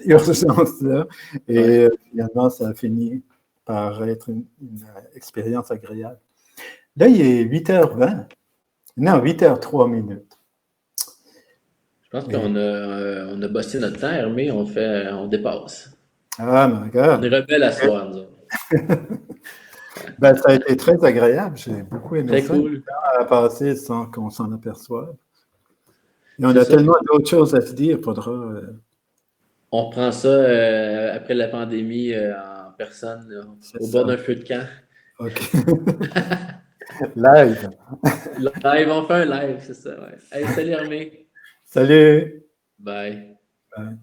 urgence-là. Et Ouais. finalement, ça a fini par être une expérience agréable. Là, il est 8h20. Non, 8h03 minutes. Je pense Et, on a bossé notre temps, Hermé, on dépasse. ah, my On est God. rebelles à soir, nous autres. Ben, ça a été très agréable. J'ai beaucoup aimé Très ça. Le cool. temps a passé sans qu'on s'en aperçoive. Et on C'est a ça. tellement d'autres choses à se dire. Faudra, On reprend ça après la pandémie en personne, là, c'est au bord ça. d'un feu de camp. OK. Live. Live, on fait un live, c'est ça, ouais. Hey, salut Hermé. Salut. Bye. Bye.